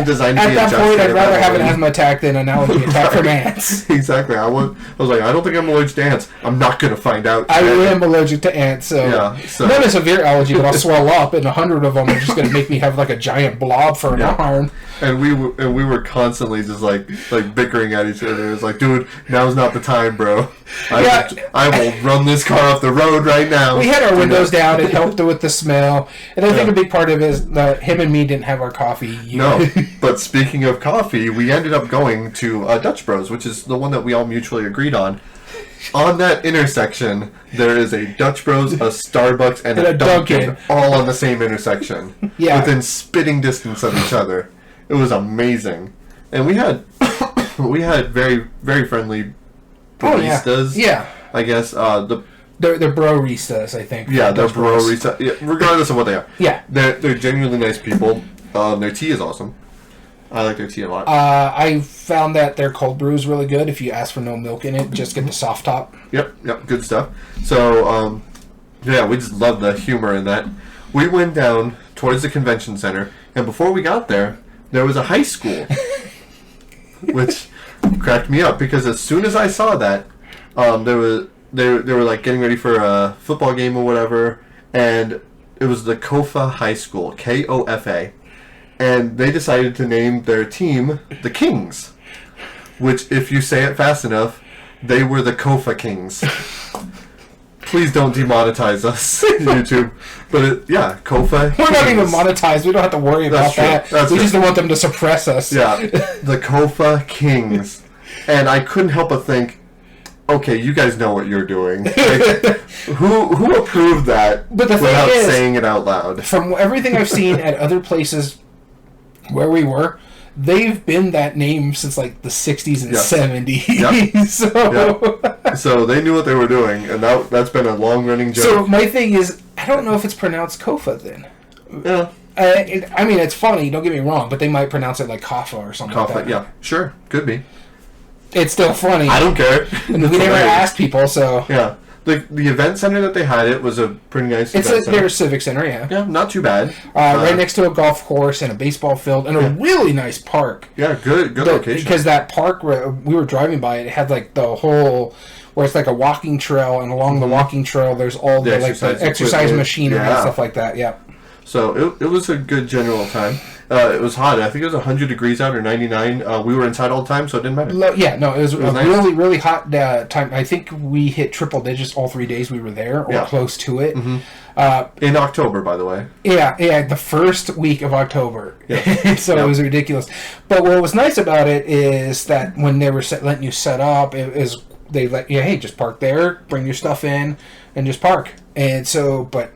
designed to At be that point, I'd ingested rather have an way. asthma attack than an allergy attack from ants. Exactly. I was like, I don't think I'm allergic to ants. I'm not going to find out. I am allergic to ants, so, not a severe allergy, but I'll swell up, and 100 of them are just going to make me have like a giant blob for an arm. And we were constantly just like bickering at each other. It's like, dude, now's not the time, bro. I will run this car off the road right now. We had our windows down. It helped with the smell. And I think a big part of it is that him and me didn't have our coffee. No, but speaking of coffee, we ended up going to Dutch Bros, which is the one that we all mutually agreed on. On that intersection, there is a Dutch Bros, a Starbucks, and a Dunkin', all on the same intersection. Yeah. Within spitting distance of each other. It was amazing. And we had very, very friendly baristas. Yeah. I guess They're bro-ristas, I think. they're Dutch Bros. barista. Yeah, regardless of what they are. Yeah. They're genuinely nice people. Their tea is awesome. I like their tea a lot. I found that their cold brew is really good. If you ask for no milk in it, just get the soft top. Yep, good stuff. So, we just love the humor in that. We went down towards the convention center, and before we got there was a high school, which cracked me up because as soon as I saw that, they were like getting ready for a football game or whatever, and it was the Kofa High School, Kofa, and they decided to name their team the Kings, which if you say it fast enough, they were the Kofa Kings. Please don't demonetize us, YouTube. But Kofa. We're not even monetized. We don't have to worry about that. We just don't want them to suppress us. Yeah, the Kofa Kings. And I couldn't help but think, okay, you guys know what you're doing. Like, who approved that But the thing without is, saying it out loud? From everything I've seen at other places where we were, they've been that name since like the 60s and Yes. 70s. Yep. So, Yep. So they knew what they were doing, and that's been a long-running joke. so my thing is, I don't know if it's pronounced Kofa then. Yeah. I mean, it's funny, don't get me wrong, but they might pronounce it like Kafa or something like Coffee, that. yeah. Sure. Could be. It's still funny. I don't care. And we never asked people, so... Yeah. The event center that they had, it was a pretty nice It's event center. their civic center, yeah. Yeah, not too bad. Right next to a golf course and a baseball field and a really nice park. Yeah, good location. Because that park, where we were driving by, it had like the whole... Where it's like a walking trail, and along the walking trail, there's all the exercise machinery and stuff like that, yeah. So it was a good general time. It was hot. I think it was 100 degrees out or 99. We were inside all the time, so it didn't matter. Yeah, no, it was a nice. really, really hot time. I think we hit triple digits all 3 days we were there, or close to it. Mm-hmm. In October, by the way. Yeah, the first week of October. Yeah. So it was ridiculous. But what was nice about it is that when they were letting you set up, they let you, hey, just park there, bring your stuff in, and just park. And so, but...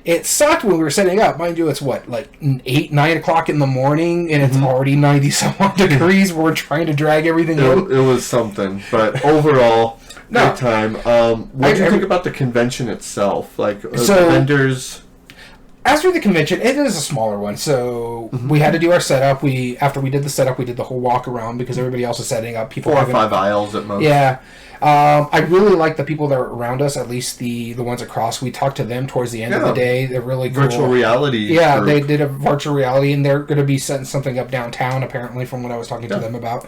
It sucked when we were setting up. Mind you, it's like 8, 9 o'clock in the morning, and it's already 90-some degrees. We're trying to drag everything in. It was something, but overall, great time. What did you think about the convention itself? Like, the vendors... As for the convention, it is a smaller one, so we had to do our setup. After we did the setup, we did the whole walk around because everybody else was setting up. 4 or 5 aisles at most. Yeah. I really like the people that are around us, at least the ones across. We talked to them towards the end of the day. They're really cool. Virtual reality. Yeah, group. they did a virtual reality, and they're going to be setting something up downtown, apparently, from what I was talking to them about.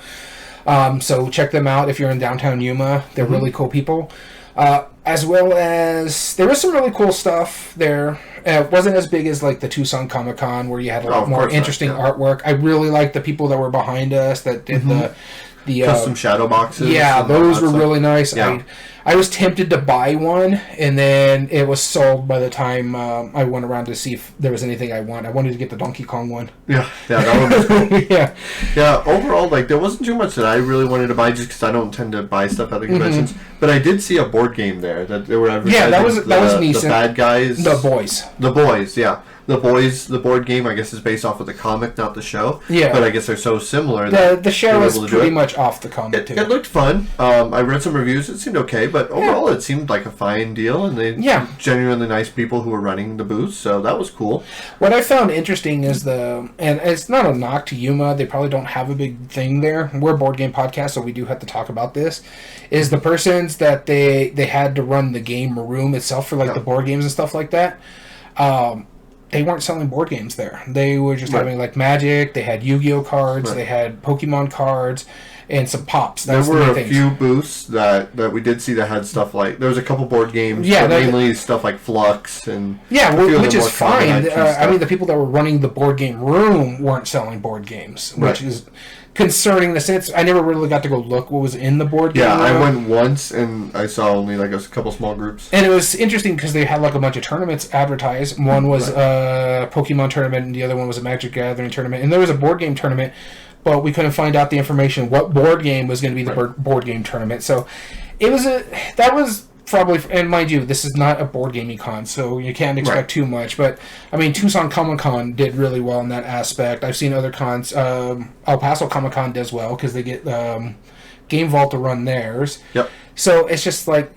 So check them out if you're in downtown Yuma. They're really cool people. As well as, there was some really cool stuff there. It wasn't as big as like the Tucson Comic Con, where you had a lot more interesting artwork. I really liked the people that were behind us that did the custom shadow boxes. Yeah, those were really nice. Yeah. I was tempted to buy one, and then it was sold by the time I went around to see if there was anything I want. I wanted to get the Donkey Kong one. Yeah, that one was cool. Yeah. Overall, like, there wasn't too much that I really wanted to buy, just because I don't tend to buy stuff at the conventions. But I did see a board game there that they were advertising. Yeah, that was neat. The bad guys. The boys. The boys, yeah. The boys, the board game, I guess, is based off of the comic, not the show. Yeah. But I guess they're so similar. The show is pretty much off the comic, too. It looked fun. I read some reviews. It seemed okay, but overall it seemed like a fine deal, and they genuinely nice people who were running the booth, so that was cool. What I found interesting is and it's not a knock to Yuma, they probably don't have a big thing there. We're a board game podcast, so we do have to talk about this, is the persons that they had to run the game room itself for the board games and stuff like that. They weren't selling board games there. They were just having like Magic. They had Yu-Gi-Oh cards. They had Pokemon cards, and some pops. There were a few booths that we did see that had stuff like, there was a couple board games. Yeah, but mainly stuff like Flux and which is fine. I mean, the people that were running the board game room weren't selling board games, which is concerning in the sense I never really got to go look what was in the board game room. I went once and I saw only like a couple small groups. And it was interesting because they had like a bunch of tournaments advertised. One was a Pokemon tournament, and the other one was a Magic Gathering tournament. And there was a board game tournament, but we couldn't find out the information what board game was going to be the board game tournament. So it was that was probably, and mind you, this is not a board gaming con, so you can't expect too much. But I mean, Tucson Comic Con did really well in that aspect. I've seen other cons. El Paso Comic Con does well because they get Game Vault to run theirs. Yep. So it's just like,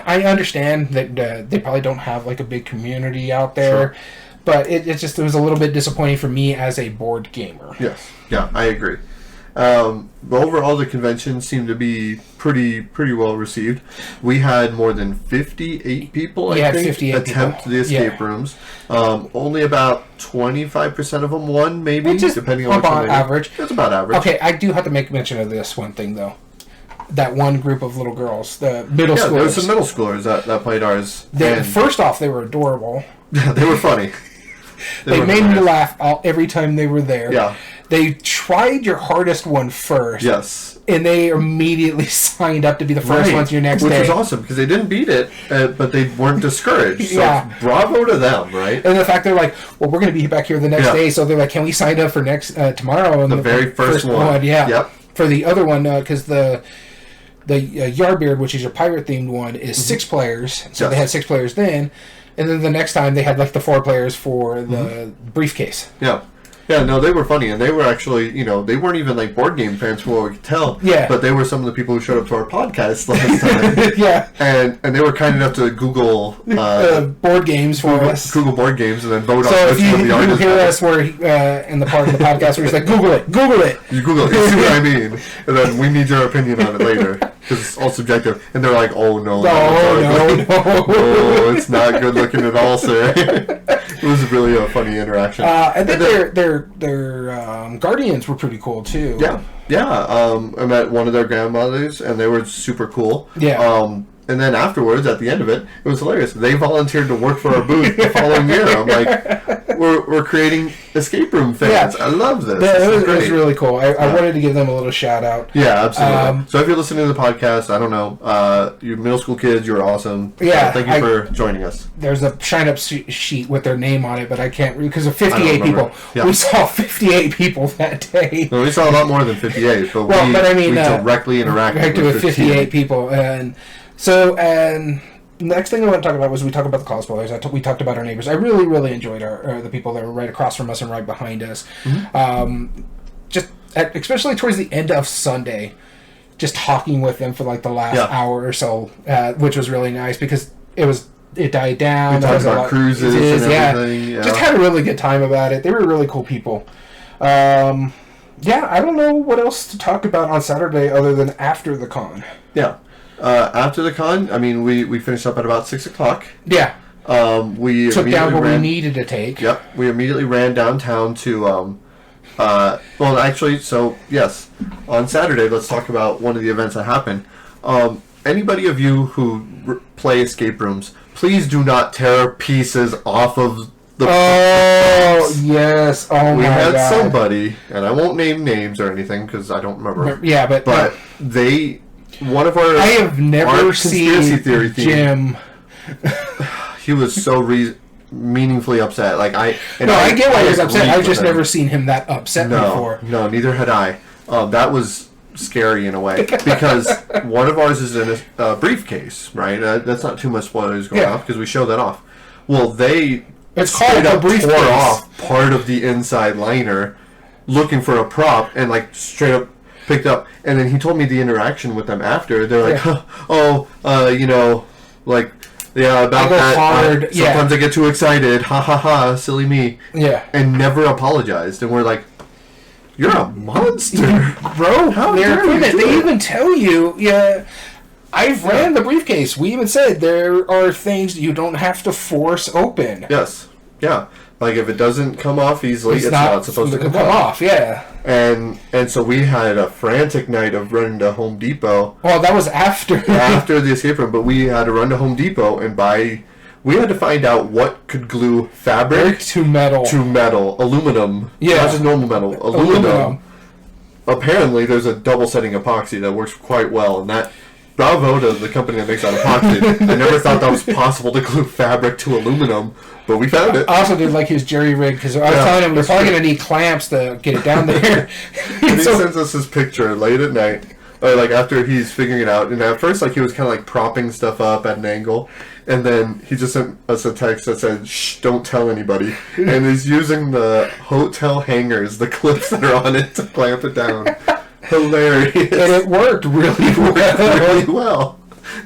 I understand that they probably don't have like a big community out there, but it was a little bit disappointing for me as a board gamer. Yes. Yeah, I agree. But overall, the convention seemed to be pretty well received. We had more than 58 people, I think, attempt the escape rooms. Only about 25% of them won, maybe, depending on about average. It's about average. Okay, I do have to make mention of this one thing, though. That one group of little girls, the middle schoolers. Yeah, there were some middle schoolers that played ours. First off, they were adorable. They were funny. They made me laugh every time they were there. Yeah. They tried your hardest one first. Yes. And they immediately signed up to be the first ones your next day. Which was awesome, because they didn't beat it, but they weren't discouraged. So bravo to them, right? And the fact they're like, well, we're going to be back here the next day, so they're like, can we sign up for next tomorrow? And the very first one. Yeah. Yep. For the other one, because the The Yardbeard, which is your pirate-themed one, is 6 players. So they had 6 players then. And then the next time, they had like the 4 players for the briefcase. Yeah. Yeah, no, they were funny, and they were actually, they weren't even like board game fans from what we could tell. Yeah. But they were some of the people who showed up to our podcast last time. Yeah. And they were kind enough to Google board games for us. Google board games and then vote on So if which one the you artist hear was. us where in the part of the podcast where he's like, Google it. You Google it, you see what I mean. And then we need your opinion on it later. Because it's all subjective. And they're like, oh no. No, it's not good looking at all, sir. It was really a funny interaction. And then their guardians were pretty cool too. Yeah. I met one of their grandmothers, and they were super cool. Yeah. And then afterwards, at the end of it, it was hilarious. They volunteered to work for our booth the following year. I'm like, we're creating escape room fans. Yeah. I love this. Yeah, it was really cool. I wanted to give them a little shout out. Yeah, absolutely. So if you're listening to the podcast, I don't know, you middle school kids, you're awesome. Yeah. Thank you for joining us. There's a shine up sheet with their name on it, but I can't read because of 58 people. Yeah. We saw 58 people that day. Well, we saw a lot more than 58, but we directly interacted with 58 people. And next thing I want to talk about was we talked about the cosplayers. We talked about our neighbors. I really, really enjoyed the people that were right across from us and right behind us. Mm-hmm. Especially towards the end of Sunday, just talking with them for like the last hour or so, which was really nice because it died down. We talked about cruises and everything. Yeah. Just had a really good time about it. They were really cool people. I don't know what else to talk about on Saturday other than after the con. Yeah. After the con, I mean, we finished up at about 6 o'clock. Yeah. We took down what we needed to take. Yep. We immediately ran downtown to, yes, on Saturday, let's talk about one of the events that happened. Anybody of you who play escape rooms, please do not tear pieces off of the... Oh, yes. Oh, my God. We had somebody, and I won't name names or anything because I don't remember. Yeah, but they... One of our... I have never seen theory Jim... He was so meaningfully upset. I get why he was upset. I've just never seen him that upset before. No, neither had I. That was scary in a way because one of ours is in a briefcase, right? That's not too much spoilers going off because we show that off. Well, it's called a briefcase. Tore off part of the inside liner, looking for a prop, and straight up picked up. And then he told me the interaction with them after. They're like, yeah, about that. Hard. Sometimes I get too excited. Ha ha ha, silly me. Yeah. And never apologized. And we're like, you're a monster. Bro, they even tell you, I've ran the briefcase. We even said there are things you don't have to force open. Yes. Yeah. If it doesn't come off easily, it's not supposed to come off. Yeah. And so we had a frantic night of running to Home Depot. Well, that was after. After the escape room, but we had to run to Home Depot and we had to find out what could glue fabric to metal. Aluminum. Yeah. Not just normal metal. Aluminum. Apparently, there's a double setting epoxy that works quite well, and that... Bravo to the company that makes that epoxy. I never thought that was possible to glue fabric to aluminum, but we found it. I also did like his jerry rig because I was telling him we're probably going to need clamps to get it down there. And he sends us his picture late at night, after he's figuring it out. And at first, he was kind of propping stuff up at an angle, and then he just sent us a text that said, "Shh, don't tell anybody." And he's using the hotel hangers, the clips that are on it, to clamp it down. Hilarious. And it worked really well.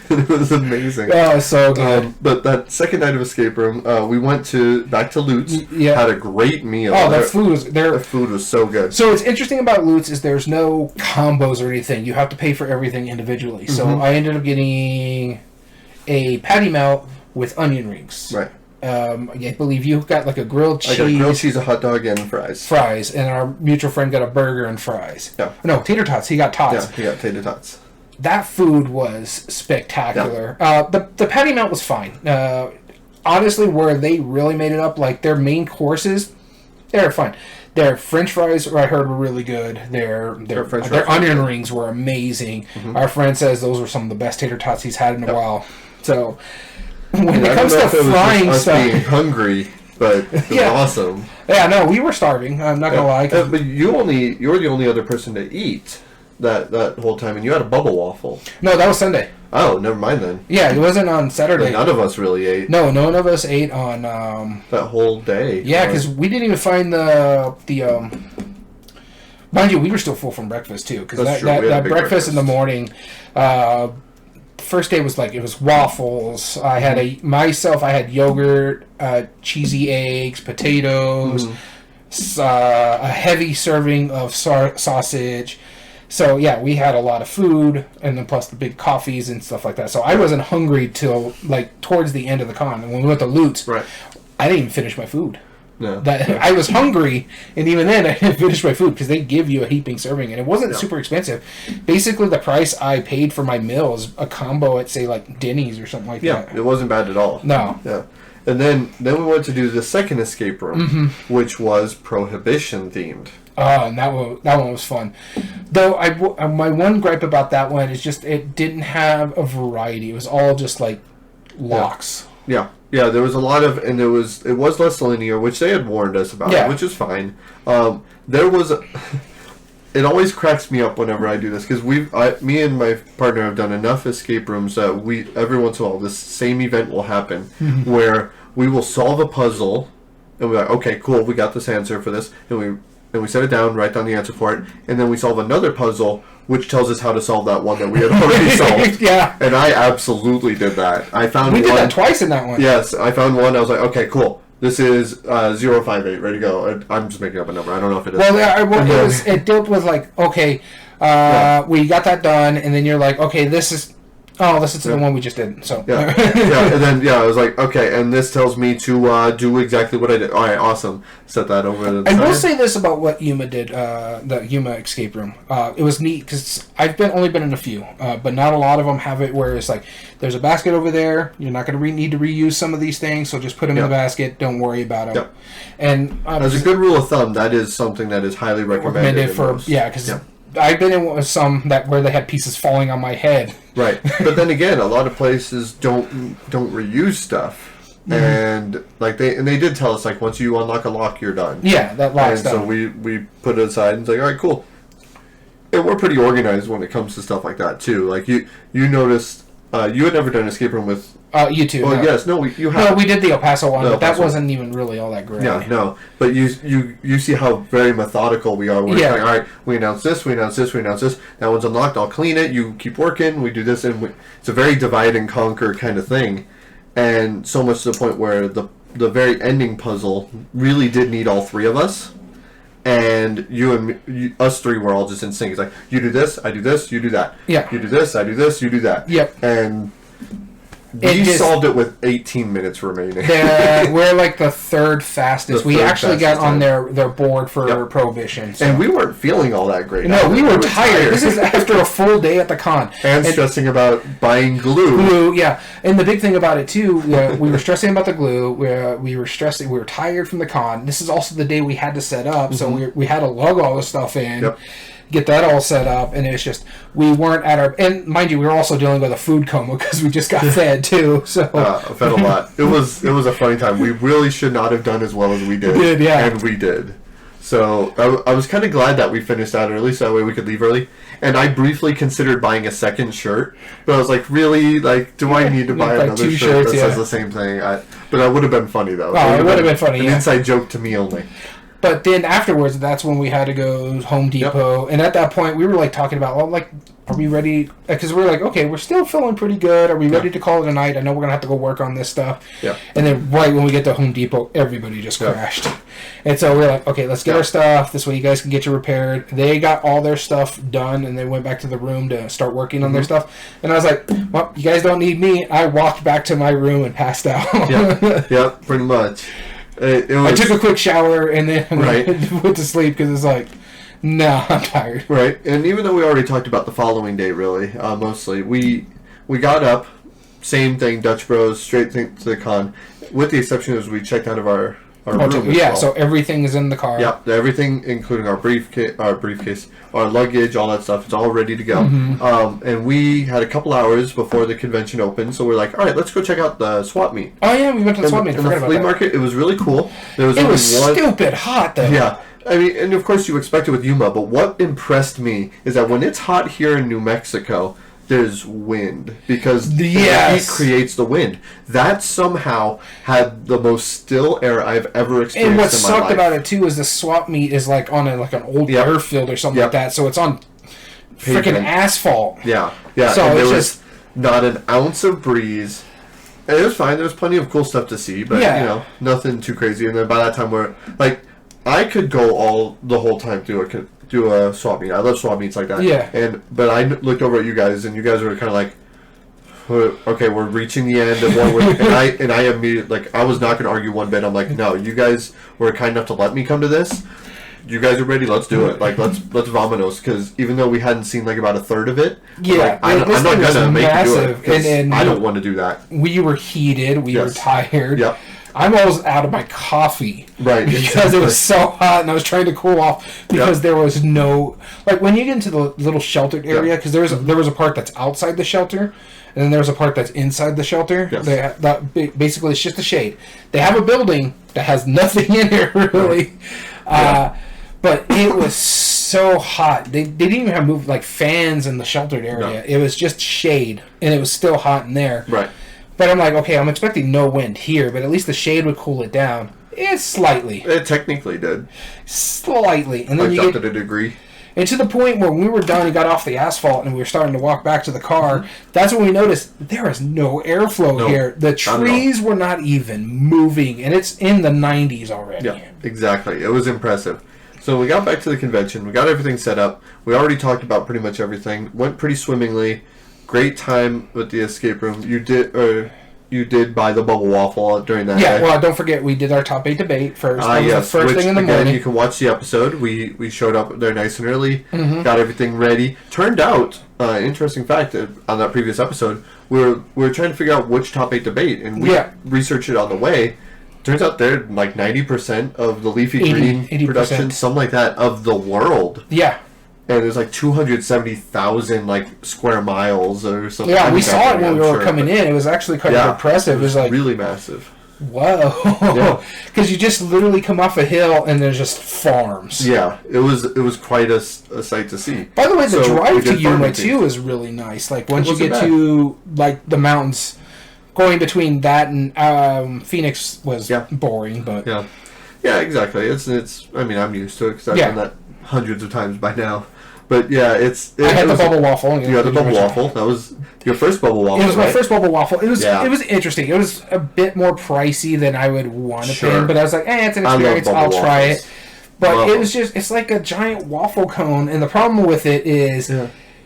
It was amazing. Oh, so good. But that second night of escape room, we went back to Lutz. Yeah. Had a great meal. Oh, their food was so good. So what's interesting about Lutz is there's no combos or anything. You have to pay for everything individually. Mm-hmm. So I ended up getting a patty melt with onion rings. Right. I believe you got a grilled cheese. I got a grilled cheese, a hot dog, and fries. And our mutual friend got a burger and fries. Yeah. No, tater tots. He got tots. Yeah, he got tater tots. That food was spectacular. Yeah. The patty melt was fine. Honestly, where they really made it up, their main courses, they're fine. Their French fries, I heard, were really good. Their onion rings were amazing. Mm-hmm. Our friend says those were some of the best tater tots he's had in a while. So... When it comes to frying stuff, being hungry, but it was awesome. Yeah, no, we were starving. I'm not gonna lie. But you're the only other person to eat. that whole time, and you had a bubble waffle. No, that was Sunday. Oh, never mind then. Yeah, it wasn't on Saturday. But none of us really ate. No, none of us ate on... that whole day. Yeah, because we didn't even find the mind you, we were still full from breakfast, too. Because that breakfast in the morning... first day was like, it was waffles. I had I had yogurt, cheesy eggs, potatoes, a heavy serving of sausage. So, yeah, we had a lot of food, and then plus the big coffees and stuff like that. So I wasn't hungry till, like, towards the end of the con. And when we went to Lutz, right. I didn't even finish my food. No. I was hungry, and even then I didn't finish my food because they give you a heaping serving, and it wasn't super expensive. Basically, the price I paid for my meal is a combo at, say, like Denny's or something like that. Yeah, it wasn't bad at all. No. Yeah. And then we went to do the second escape room, which was Prohibition themed. Oh, and that one was fun. Though my one gripe about that one is just it didn't have a variety. It was all just like locks. Yeah, there was a lot of, and it was less linear, which they had warned us about, which is fine. There was, it always cracks me up whenever I do this, because me and my partner have done enough escape rooms that every once in a while, this same event will happen, where we will solve a puzzle, and we're like, okay, cool, we got this answer for this, and we set it down, write down the answer for it, and then we solve another puzzle, which tells us how to solve that one that we had already solved. Yeah. And I absolutely did that. We did that twice in that one. Yes, I found one. I was like, okay, cool. This is 058. Ready to go. I'm just making up a number. I don't know if it is. Well, it dealt with like, okay, we got that done, and then you're like, okay, this is the one we just did. So and then I was like, okay, and this tells me to do exactly what I did. All right, awesome. Set that over to the side. I will say this about what Yuma did, the Yuma escape room. It was neat because I've only been in a few, but not a lot of them have it where it's like there's a basket over there. You're not going to need to reuse some of these things, so just put them in the basket. Don't worry about them. Yep. And as a good rule of thumb, that is something that is highly recommended because I've been in some where they had pieces falling on my head. Right, but then again, a lot of places don't reuse stuff, and they did tell us like once you unlock a lock, you're done. Yeah, that lock's done. So we put it aside and it's like, all right, cool. And we're pretty organized when it comes to stuff like that too. Like you noticed, you had never done an escape room with. You too. Oh no. Yes, no, you have. No, we did the El Paso one, but that wasn't even really all that great. Yeah, no, but you see how very methodical we are. We're like, all right, we announce this, we announce this, we announce this. That one's unlocked. I'll clean it. You keep working. We do this, and it's a very divide and conquer kind of thing, and so much to the point where the very ending puzzle really did need all three of us. And us three were all just in sync. It's like, you do this, I do this, you do that. Yeah. You do this, I do this, you do that. Yep. And we solved it with 18 minutes remaining. We're like the third fastest. We actually got on their board for Prohibition. So. And we weren't feeling all that great. No, we were tired. This is after a full day at the con. And stressing about buying glue. Yeah. And the big thing about it, too, we were stressing about the glue. We were tired from the con. This is also the day we had to set up, so we had to lug all the stuff in. Yep. Get that all set up, and it's just we weren't at our. And mind you, we were also dealing with a food coma because we just got fed too. So fed a lot. It was a funny time. We really should not have done as well as we did. And we did. So I was kind of glad that we finished that early, so that way we could leave early. And I briefly considered buying a second shirt, but I was like, really, do I need to buy another shirt that says the same thing? But that would have been funny though. Oh, it would have been funny. An inside joke to me only. But then afterwards, that's when we had to go Home Depot. Yep. And at that point, we were like talking about, are we ready? Because we're like, okay, we're still feeling pretty good. Are we ready to call it a night? I know we're going to have to go work on this stuff. Yeah. And then right when we get to Home Depot, everybody just crashed. And so we're like, okay, let's get our stuff. This way you guys can get your repaired. They got all their stuff done, and they went back to the room to start working on their stuff. And I was like, well, you guys don't need me. I walked back to my room and passed out. Yeah, pretty much. I took a quick shower and then went to sleep because it's like, no, I'm tired. Right, and even though we already talked about the following day, really, mostly, we got up, same thing, Dutch Bros, straight to the con, with the exception is we checked out of our room. Yeah, so everything is in the car. Yeah, everything, including our briefcase, our luggage, all that stuff, it's all ready to go. And we had a couple hours before the convention opened, so we're like, all right, let's go check out the swap meet. Oh yeah, we went to the swap meet. In the flea market, it was really cool. It was stupid hot though. Yeah, I mean, and of course you expect it with Yuma, but what impressed me is that when it's hot here in New Mexico, there's wind because the heat creates the wind. That somehow had the most still air I've ever experienced in my life. And what sucked about it too is the swap meet is like on an old airfield or something like that, so it's on freaking asphalt. Yeah. So and there was not an ounce of breeze. And it was fine. There was plenty of cool stuff to see, but nothing too crazy. And then by that time, I could go the whole time through a swap meet. I love swap meets like that. Yeah. But I looked over at you guys, and you guys were kind of like, okay, we're reaching the end of one. And I immediately I was not going to argue one bit. I'm like, no, you guys were kind enough to let me come to this. You guys are ready. Let's do it. Let's vamonos. Because even though we hadn't seen about a third of it, I'm not gonna make you do it. And I don't want to do that. We were heated. We were tired. Yep. I'm almost out of my coffee. Right. Because it was so hot and I was trying to cool off because there was no... when you get into the little sheltered area, because there was a part that's outside the shelter, and then there was a part that's inside the shelter. Yes. Basically, it's just a shade. They have a building that has nothing in it, really. But it was so hot. They didn't even have moved fans in the sheltered area. No. It was just shade, and it was still hot in there. Right. But I'm like, okay, I'm expecting no wind here, but at least the shade would cool it down. It's slightly. It technically did. Slightly. And then up to a degree. And to the point where when we were done and got off the asphalt and we were starting to walk back to the car, that's when we noticed there is no airflow here. The trees were not even moving, and it's in the 90s already. Yeah, exactly. It was impressive. So we got back to the convention. We got everything set up. We already talked about pretty much everything. Went pretty swimmingly. Great time with the escape room. You did buy the bubble waffle during that. Yeah, well, don't forget we did our top 8 debate first. That was the first thing in the morning. You can watch the episode. We showed up there nice and early, got everything ready. Turned out, interesting fact, on that previous episode, we were trying to figure out which top 8 debate, and we researched it on the way. Turns out they're 90% of the leafy green 80%. production, something like that, of the world. Yeah. And there's 270,000 square miles or something. Yeah, we saw it when we were coming in. It was actually kind of impressive. It was really massive. Whoa. Because you just literally come off a hill and there's just farms. Yeah, it was quite a sight to see. By the way, the drive to Yuma too is really nice. Once you get to the mountains, going between that and Phoenix was boring, but yeah, exactly. It's. I mean, I'm used to it because I've done that hundreds of times by now. But yeah, I had the bubble waffle. You had the bubble waffle. That was your first bubble waffle. It was my first bubble waffle. It was interesting. It was a bit more pricey than I would want to pay, but I was like, it's an experience. I'll try it. But it was it's like a giant waffle cone, and the problem with it is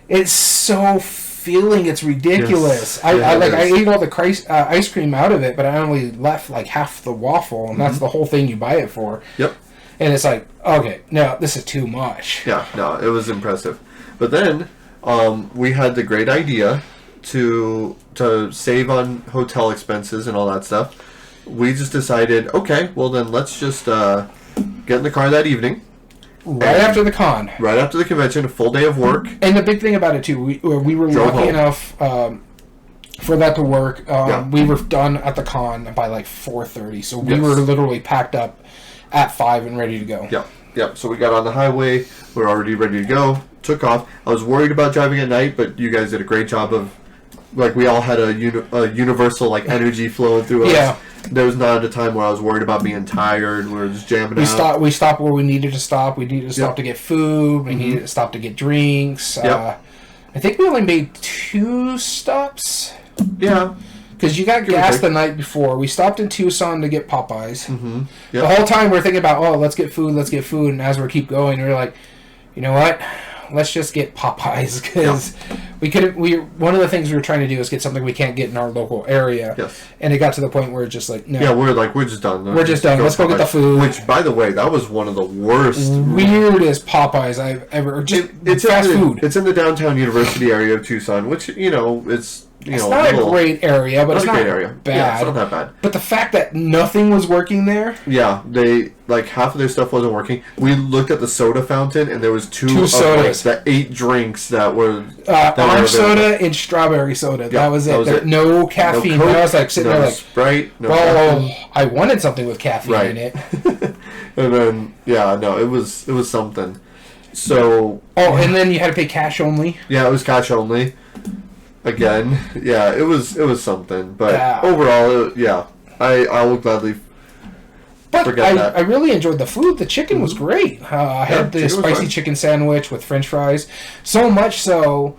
it's so filling. It's ridiculous. Yes. I ate all the ice cream out of it, but I only left half the waffle, and that's the whole thing you buy it for. Yep. And it's okay, no, this is too much. Yeah, no, it was impressive. But then we had the great idea to save on hotel expenses and all that stuff. We just decided, okay, well then let's just get in the car that evening. Right after the con. Right after the convention, a full day of work. And the big thing about it, too, we were lucky enough for that to work. We were done at the con by 4:30, so we were literally packed up at 5 and ready to go. Yep. So we got on the highway. We were already ready to go. Took off. I was worried about driving at night, but you guys did a great job of, we all had a universal energy flowing through us. Yeah. There was not a time where I was worried about being tired. We were just jamming out. We stopped where we needed to stop. We needed to stop to get food. We needed to stop to get drinks. I think we only made 2 stops. Yeah. Because you got gas the night before. We stopped in Tucson to get Popeyes. Mm-hmm. Yep. The whole time we're thinking about, let's get food. And as we keep going, we're like, you know what? Let's just get Popeyes. Because one of the things we were trying to do is get something we can't get in our local area. Yes. And it got to the point where it's just no. Yeah, we're just done. We're just done. Let's go get the food. Which, by the way, that was one of the weirdest Popeyes I've ever... It's fast food. It's in the downtown University area of Tucson, which, it's... It's not a great area, but it's not bad. Yeah, it's not that bad. But the fact that nothing was working there... Yeah, they... half of their stuff wasn't working. We looked at the soda fountain, and there was two sodas. The 8 drinks that were... orange soda and strawberry soda. That was it. No caffeine. No Coke, I was sitting there Sprite. I wanted something with caffeine in it. And then it was something. So and then you had to pay cash only. Yeah, it was cash only. Again, it was something. But overall, I will gladly. But I really enjoyed the food. The chicken was great. I had the spicy chicken sandwich with French fries. So much so,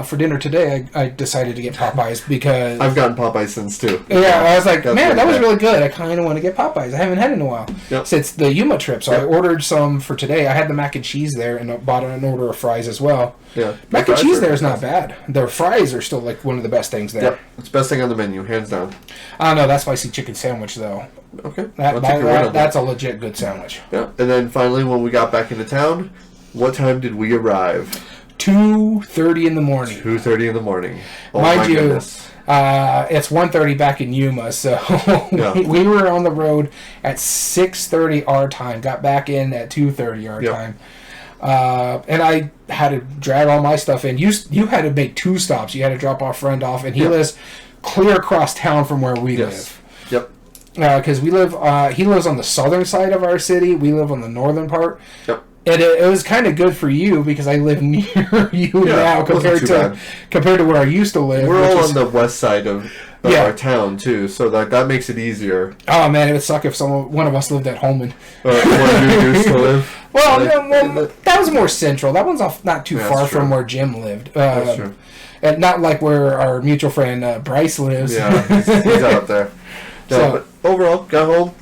for dinner today, I decided to get Popeyes because I've gotten Popeyes since too. Yeah, I was like, man, that was really good. I kind of want to get Popeyes. I haven't had it in a while since the Yuma trip. So I ordered some for today. I had the mac and cheese there and bought an order of fries as well. Yeah, mac and cheese there is not bad. Their fries are still like one of the best things there. Yep, it's the best thing on the menu, hands down. I don't know, that spicy chicken sandwich though. Okay, that's a legit good sandwich. Yeah, and then finally, when we got back into town, what time did we arrive? 2:30 in the morning. 2:30 in the morning. Oh, mind you, it's 1:30 back in Yuma, so we were on the road at 6:30 our time. Got back in at 2:30 our time. And I had to drag all my stuff in. You had to make 2 stops. You had to drop our friend off, and he lives clear across town from where we live. Yep. Because we live, he lives on the southern side of our city. We live on the northern part. Yep. And it was kind of good for you because I live near you now compared to where I used to live. We're all on the west side of our town too, so that makes it easier. Oh man, it would suck if one of us lived at Holman. Where you used to live. Well, that was more central. That one's not too far from where Jim lived. That's true. And not like where our mutual friend Bryce lives. Yeah, he's out there. But overall, got home.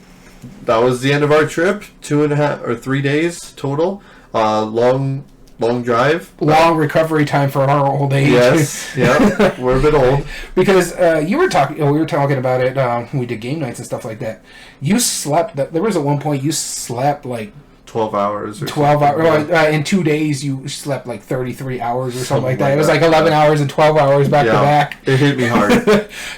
That was the end of our trip. 2.5 or 3 days total. Long drive. Long recovery time for our old age. Yes, yeah, we're a bit old. Because we were talking about it. We did game nights and stuff like that. You slept. There was at one point you slept like 12 hours. 12 hours. In 2 days, you slept like 33 hours or something like that. It was like 11 hours and 12 hours back to back. It hit me hard.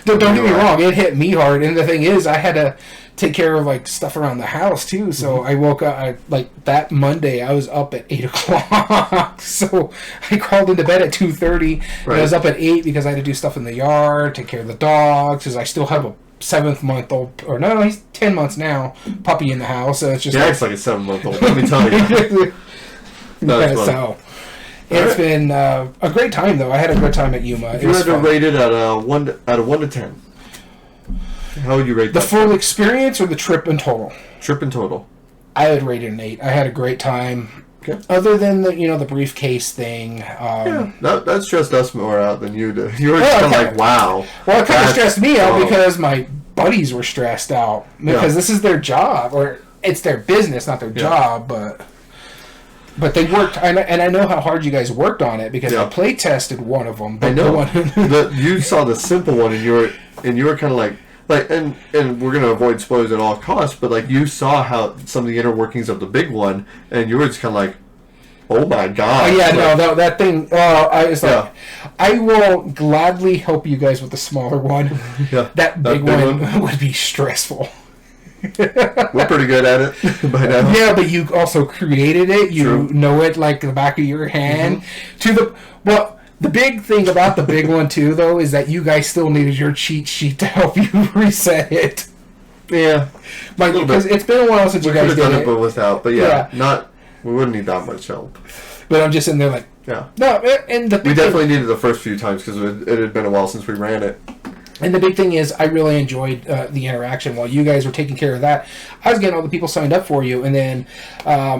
Don't get me wrong. It hit me hard. And the thing is, I had to take care of like stuff around the house too. So I woke up like that Monday. I was up at 8 o'clock. So I crawled into bed at 2:30. And I was up at 8 because I had to do stuff in the yard, take care of the dogs. Because I still have a 7-month-old, or no, he's 10 months now, puppy in the house. So it's just acts like a 7-month-old. Let me tell you. So it's been a great time though. I had a good time at Yuma. If you had to rate it at a 1 to 10. How would you rate the full experience or the trip in total? Trip in total. I would rate it an 8. I had a great time. Okay. Other than the briefcase thing. That stressed us more out than you did. You were just kind of like, wow. Well, it kind of stressed me out because my buddies were stressed out because this is their job, or it's their business, not their job, but they worked, and I know how hard you guys worked on it because I play tested one of them. I know. You saw the simple one, and you were kind of like, and we're gonna avoid spoilers at all costs, but like you saw how some of the inner workings of the big one, and you were just kind of like, oh my god! Oh yeah, that thing. I was like, I will gladly help you guys with the smaller one. That big one would be stressful. We're pretty good at it by now. Yeah, but you also created it. You know it like the back of your hand. The big thing about the big one, too, though, is that you guys still needed your cheat sheet to help you reset it. Yeah. Because it's been a while since you guys did it. We could have done it without, but we wouldn't need that much help. But I'm just in there like... Yeah. No, and we definitely needed the first few times because it had been a while since we ran it. And the big thing is, I really enjoyed the interaction while you guys were taking care of that. I was getting all the people signed up for you, and then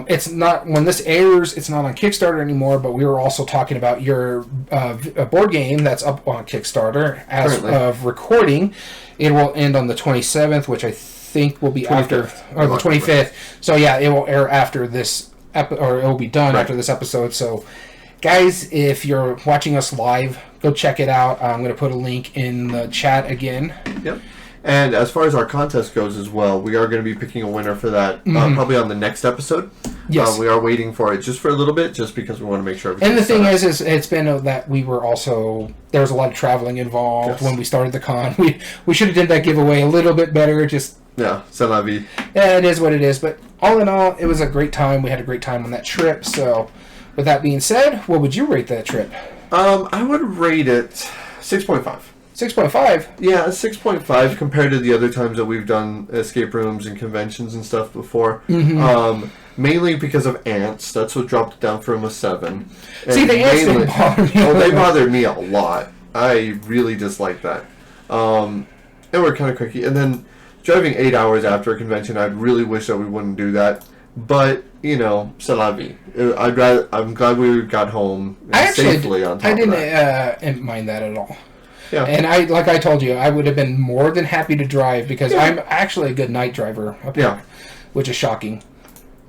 it's not, when this airs, it's not on Kickstarter anymore. But we were also talking about your board game that's up on Kickstarter as of recording. It will end on the 27th, which I think will be 25th. After, or the 25th. So yeah, it will air after this or it will be done after this episode. So, guys, if you're watching us live, go check it out. I'm going to put a link in the chat again. Yep. And as far as our contest goes as well, we are going to be picking a winner for that probably on the next episode. Yes. We are waiting for it just for a little bit, just because we want to make sure everything's And the thing is it's been that we were also, there was a lot of traveling involved when we started the con. We should have done that giveaway a little bit better, just... Yeah, c'est la vie. Yeah, it is what it is. But all in all, it was a great time. We had a great time on that trip. So, with that being said, what would you rate that trip? I would rate it 6.5. 6.5? Yeah, 6.5 compared to the other times that we've done escape rooms and conventions and stuff before. Mainly because of ants. That's what dropped it down from a 7. And See, the ants didn't bother me. Oh, they bothered me a lot. I really dislike that. And we're kind of quickie. And then driving 8 hours after a convention, I really wish that we wouldn't do that. But, you know, c'est la vie. I'm glad we got home safely on top of that. I didn't mind that at all. Yeah. And like I told you, I would have been more than happy to drive because I'm actually a good night driver up here, which is shocking.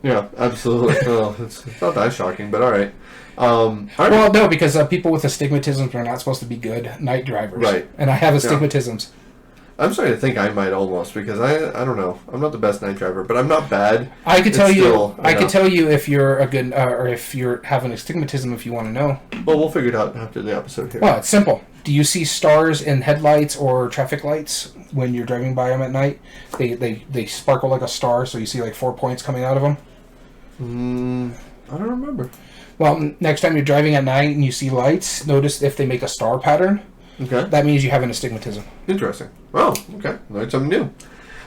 Yeah, absolutely. Well, it's not that shocking, but all right. Well, no, because people with astigmatisms are not supposed to be good night drivers. Right. And I have astigmatisms. I'm starting to think I might almost because I don't know. I'm not the best night driver, but I'm not bad. I could tell you. I could tell you if you're a good or if you're having astigmatism if you want to know. Well, we'll figure it out after the episode here. Well, it's simple. Do you see stars in headlights or traffic lights when you're driving by them at night? They sparkle like a star, so you see like 4 points coming out of them. I don't remember. Well, next time you're driving at night and you see lights, notice if they make a star pattern. Okay. That means you have an astigmatism. Interesting. Oh, okay. Learned something new.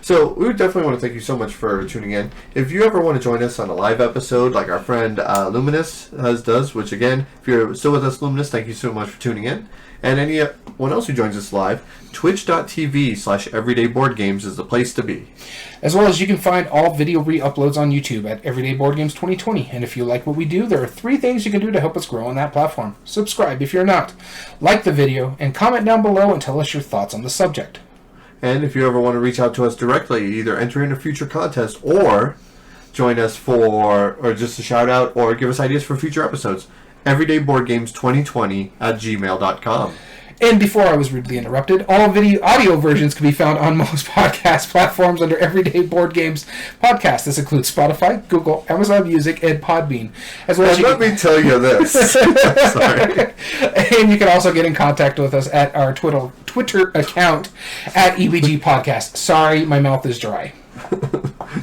So we would definitely want to thank you so much for tuning in. If you ever want to join us on a live episode like our friend Luminous does, which again, if you're still with us, Luminous, thank you so much for tuning in. And anyone else who joins us live, twitch.tv/everydayboardgames is the place to be. As well as you can find all video re-uploads on YouTube at Everyday Board Games 2020. And if you like what we do, there are 3 things you can do to help us grow on that platform. Subscribe if you're not. Like the video, and comment down below and tell us your thoughts on the subject. And if you ever want to reach out to us directly, either enter in a future contest or join us or just a shout out or give us ideas for future episodes, everydayboardgames2020@gmail.com. And before I was rudely interrupted, all audio versions can be found on most podcast platforms under Everyday Board Games Podcast. This includes Spotify, Google, Amazon Music, and Podbean. As well as let me tell you this. Sorry. And you can also get in contact with us at our Twitter account at EBG Podcast. Sorry, my mouth is dry.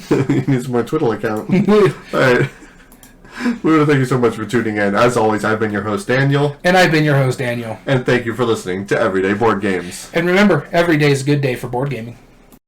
He needs my Twitter account. All right. We want to thank you so much for tuning in. As always, I've been your host, Daniel. And I've been your host, Daniel. And thank you for listening to Everyday Board Games. And remember, every day is a good day for board gaming.